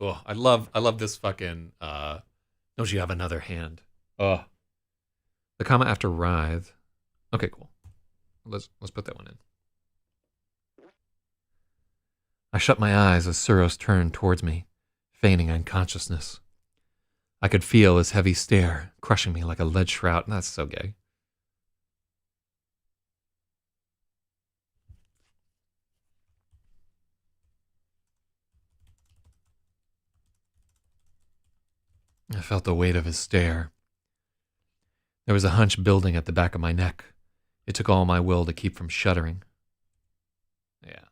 Oh, I love this fucking don't you have another hand? Oh. The comma after writhe. Okay, cool. Let's put that one in. I shut my eyes as Suros turned towards me, feigning unconsciousness. I could feel his heavy stare crushing me like a lead shroud. That's so gay. I felt the weight of his stare. There was a hunch building at the back of my neck. It took all my will to keep from shuddering. Yeah.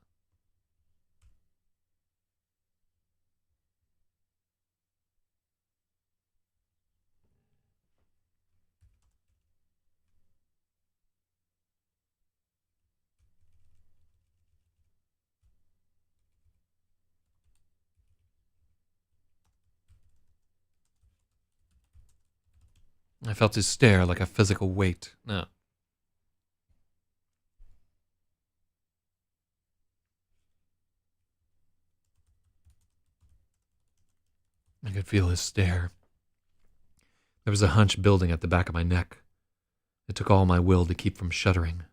I felt his stare like a physical weight. No. I could feel his stare. There was a hunch building at the back of my neck. It took all my will to keep from shuddering.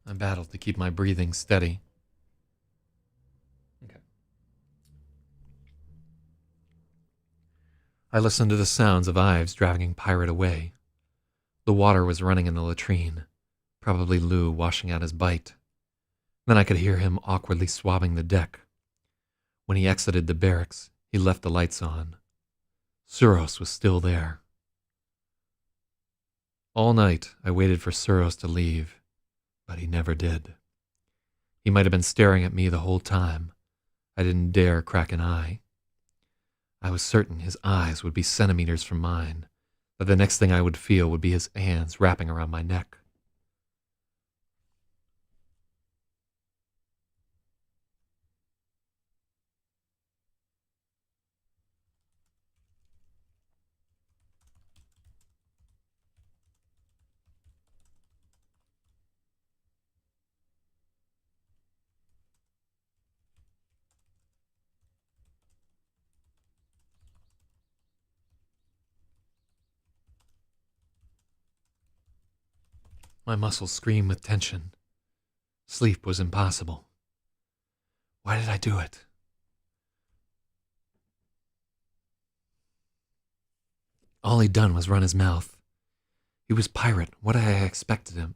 I battled to keep my breathing steady. Okay. I listened to the sounds of Ives dragging Pirate away. The water was running in the latrine, probably Lou washing out his bite. Then I could hear him awkwardly swabbing the deck. When he exited the barracks, he left the lights on. Suros was still there. All night, I waited for Suros to leave, but he never did. He might have been staring at me the whole time. I didn't dare crack an eye. I was certain his eyes would be centimeters from mine, that the next thing I would feel would be his hands wrapping around my neck. My muscles screamed with tension. Sleep was impossible. Why did I do it? All he'd done was run his mouth. He was Pirate. What had I expected him?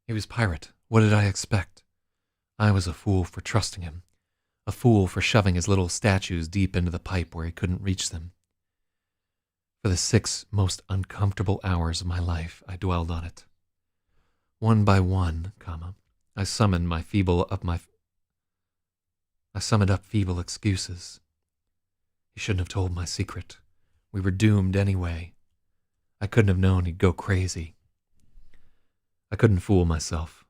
He was Pirate. What did I expect? I was a fool for trusting him. A fool for shoving his little statues deep into the pipe where he couldn't reach them. For the 6 most uncomfortable hours of my life, I dwelled on it. One by one, I summoned up feeble excuses. He shouldn't have told my secret. We were doomed anyway. I couldn't have known he'd go crazy. I couldn't fool myself.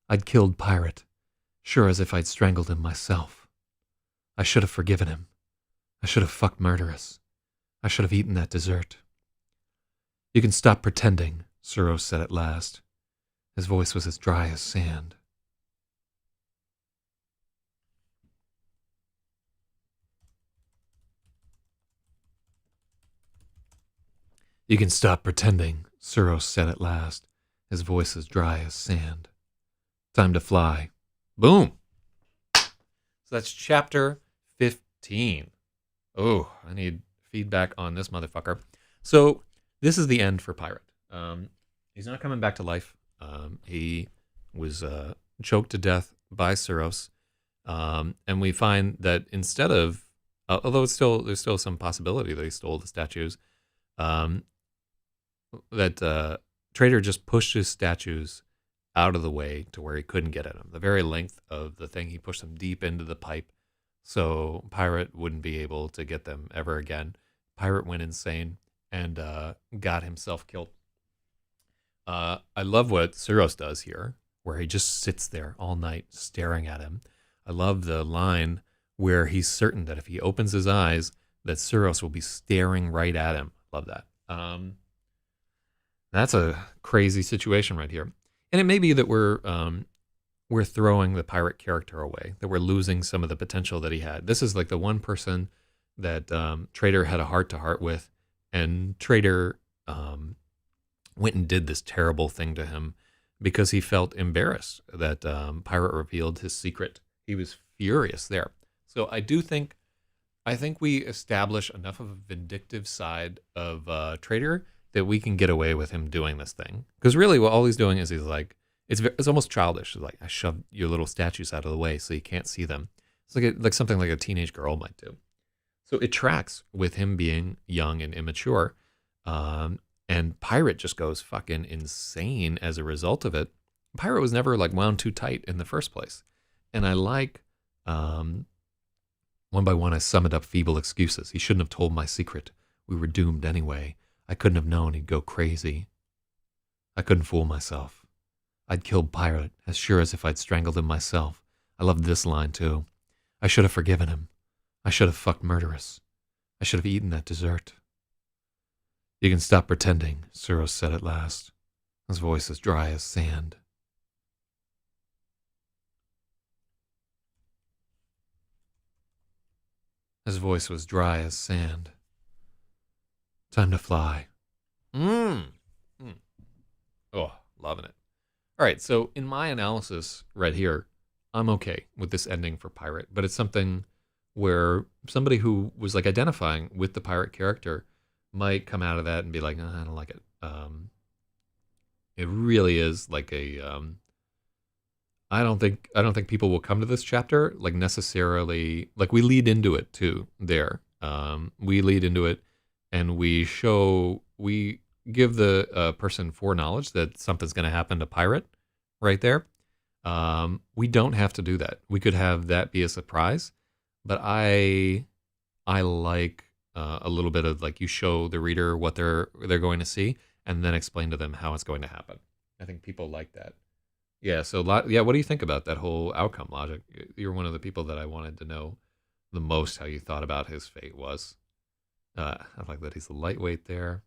I'd killed Pirate, sure as if I'd strangled him myself. I should have forgiven him. I should have fucked Murderous. I should have eaten that dessert. You can stop pretending, Suros said at last. His voice was as dry as sand. You can stop pretending, Suros said at last, his voice as dry as sand. Time to fly. Boom! So that's chapter 15. Oh, I need feedback on this motherfucker. So this is the end for Pirate. He's not coming back to life. He was choked to death by Suros. And we find that instead of, although there's still some possibility that he stole the statues, that Trader just pushed his statues out of the way to where he couldn't get at them. The very length of the thing, he pushed them deep into the pipe so Pirate wouldn't be able to get them ever again. Pirate went insane and got himself killed. I love what Suros does here, where he just sits there all night staring at him. I love the line where he's certain that if he opens his eyes, that XEROS will be staring right at him. Love that. That's a crazy situation right here. And it may be that we're throwing the pirate character away, that we're losing some of the potential that he had. This is like the one person that Trader had a heart-to-heart with, and Trader went and did this terrible thing to him because he felt embarrassed that Pirate revealed his secret. He was furious there. So I think we establish enough of a vindictive side of Trader that we can get away with him doing this thing. Because really, what all he's doing is he's like, it's almost childish. It's like, I shoved your little statues out of the way so you can't see them. It's like something like a teenage girl might do. So it tracks with him being young and immature. And Pirate just goes fucking insane as a result of it. Pirate was never like wound too tight in the first place. And I like, one by one, I summoned up feeble excuses. He shouldn't have told my secret. We were doomed anyway. I couldn't have known he'd go crazy. I couldn't fool myself. I'd killed Pirate as sure as if I'd strangled him myself. I loved this line too. I should have forgiven him. I should have fucked Murderous. I should have eaten that dessert. You can stop pretending, XEROS said at last, his voice as dry as sand. His voice was dry as sand. Time to fly. Oh, loving it. All right, so in my analysis right here, I'm okay with this ending for Pirate, but it's something where somebody who was like identifying with the Pirate character might come out of that and be like, I don't like it. It really is like a. I don't think people will come to this chapter like necessarily like we lead into it too. There, we lead into it, and we give the person foreknowledge that something's going to happen to Pirate, right there. We don't have to do that. We could have that be a surprise, but I like a little bit of like you show the reader what they're going to see, and then explain to them how it's going to happen. I think people like that. Yeah. So what do you think about that whole outcome logic? You're one of the people that I wanted to know the most how you thought about his fate was. I like that he's a lightweight there.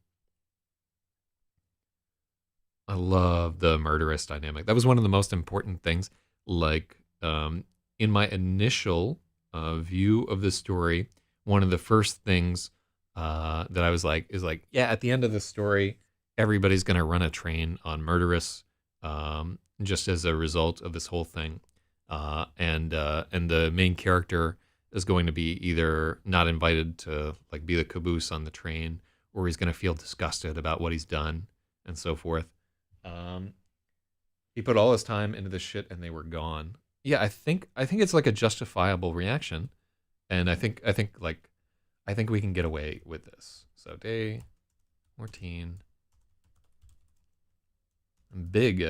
I love the Murderous dynamic. That was one of the most important things. Like in my initial view of the story, one of the first things that I was like is like, yeah, at the end of the story, everybody's gonna run a train on Murderous, just as a result of this whole thing, and the main character is going to be either not invited to like be the caboose on the train, or he's gonna feel disgusted about what he's done, and so forth. He put all his time into this shit and they were gone. Yeah, I think it's like a justifiable reaction, and I think we can get away with this. So day 14, big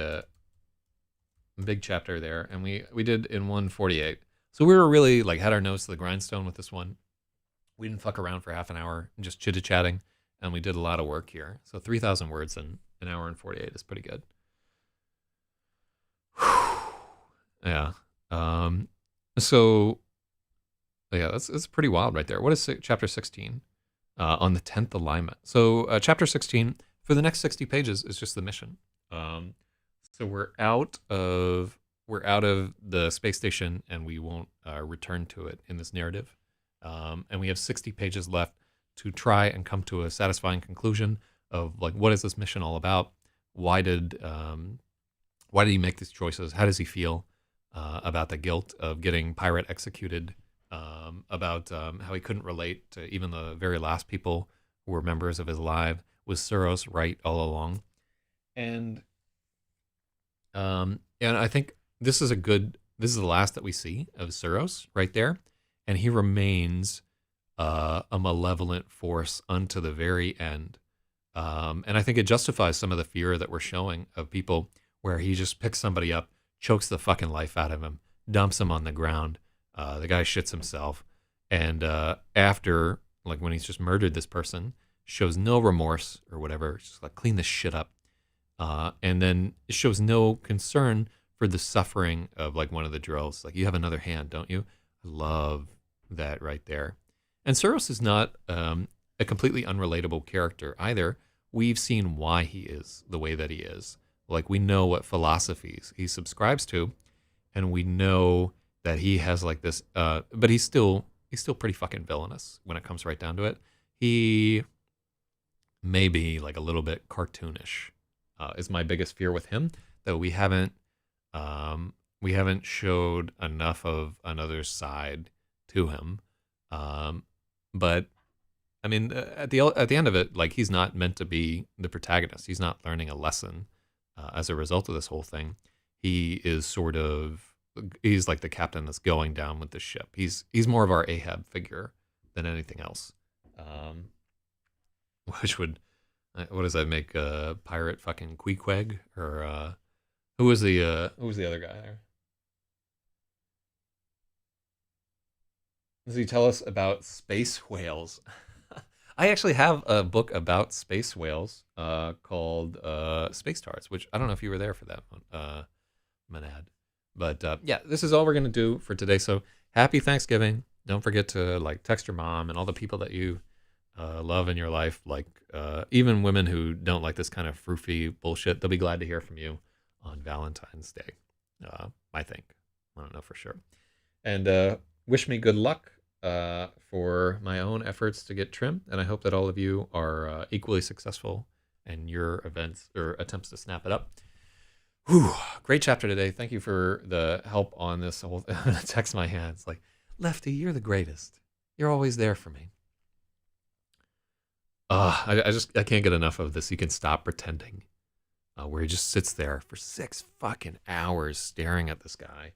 chapter there, and we did in 148. So we were really like had our nose to the grindstone with this one. We didn't fuck around for half an hour and just chitty-chatting, and we did a lot of work here. So 3,000 words in an hour and 48 is pretty good. Yeah. So yeah, that's pretty wild right there. What is chapter 16? On the 10th alignment. So chapter 16 for the next 60 pages is just the mission. So we're out of the space station, and we won't return to it in this narrative. And we have 60 pages left to try and come to a satisfying conclusion of like, what is this mission all about? Why did he make these choices? How does he feel about the guilt of getting Pirate executed? About how he couldn't relate to even the very last people who were members of his life. Was XEROS right all along? And I think this is the last that we see of XEROS right there, and he remains a malevolent force unto the very end. And I think it justifies some of the fear that we're showing of people, where he just picks somebody up, chokes the fucking life out of him, dumps him on the ground. The guy shits himself, and after, like when he's just murdered this person, shows no remorse or whatever, just like clean this shit up, and then it shows no concern for the suffering of like one of the drills. Like, you have another hand, don't you? I love that right there. And XEROS is not a completely unrelatable character either. We've seen why he is the way that he is. Like, we know what philosophies he subscribes to, and we know that he has like this. But he's still pretty fucking villainous when it comes right down to it. He may be like a little bit cartoonish. Is my biggest fear with him, though we haven't showed enough of another side to him. But I mean, at the end of it, like, he's not meant to be the protagonist. He's not learning a lesson as a result of this whole thing. He's like the captain that's going down with the ship. He's more of our Ahab figure than anything else. Which would, what does that make? Pirate fucking Queequeg, or who was the other guy there? Does he tell us about space whales? I actually have a book about space whales called Space Tars, which I don't know if you were there for that one, Manad. But yeah, this is all we're going to do for today. So happy Thanksgiving. Don't forget to like text your mom and all the people that you love in your life. Like even women who don't like this kind of froofy bullshit, they'll be glad to hear from you on Valentine's Day. I think. I don't know for sure. And wish me good luck for my own efforts to get trim, and I hope that all of you are equally successful in your events or attempts to snap it up. Whew, great chapter today. Thank you for the help on this whole text my hands. Like, Lefty, you're the greatest. You're always there for me. I can't get enough of this. You can stop pretending. Where he just sits there for 6 fucking hours staring at this guy.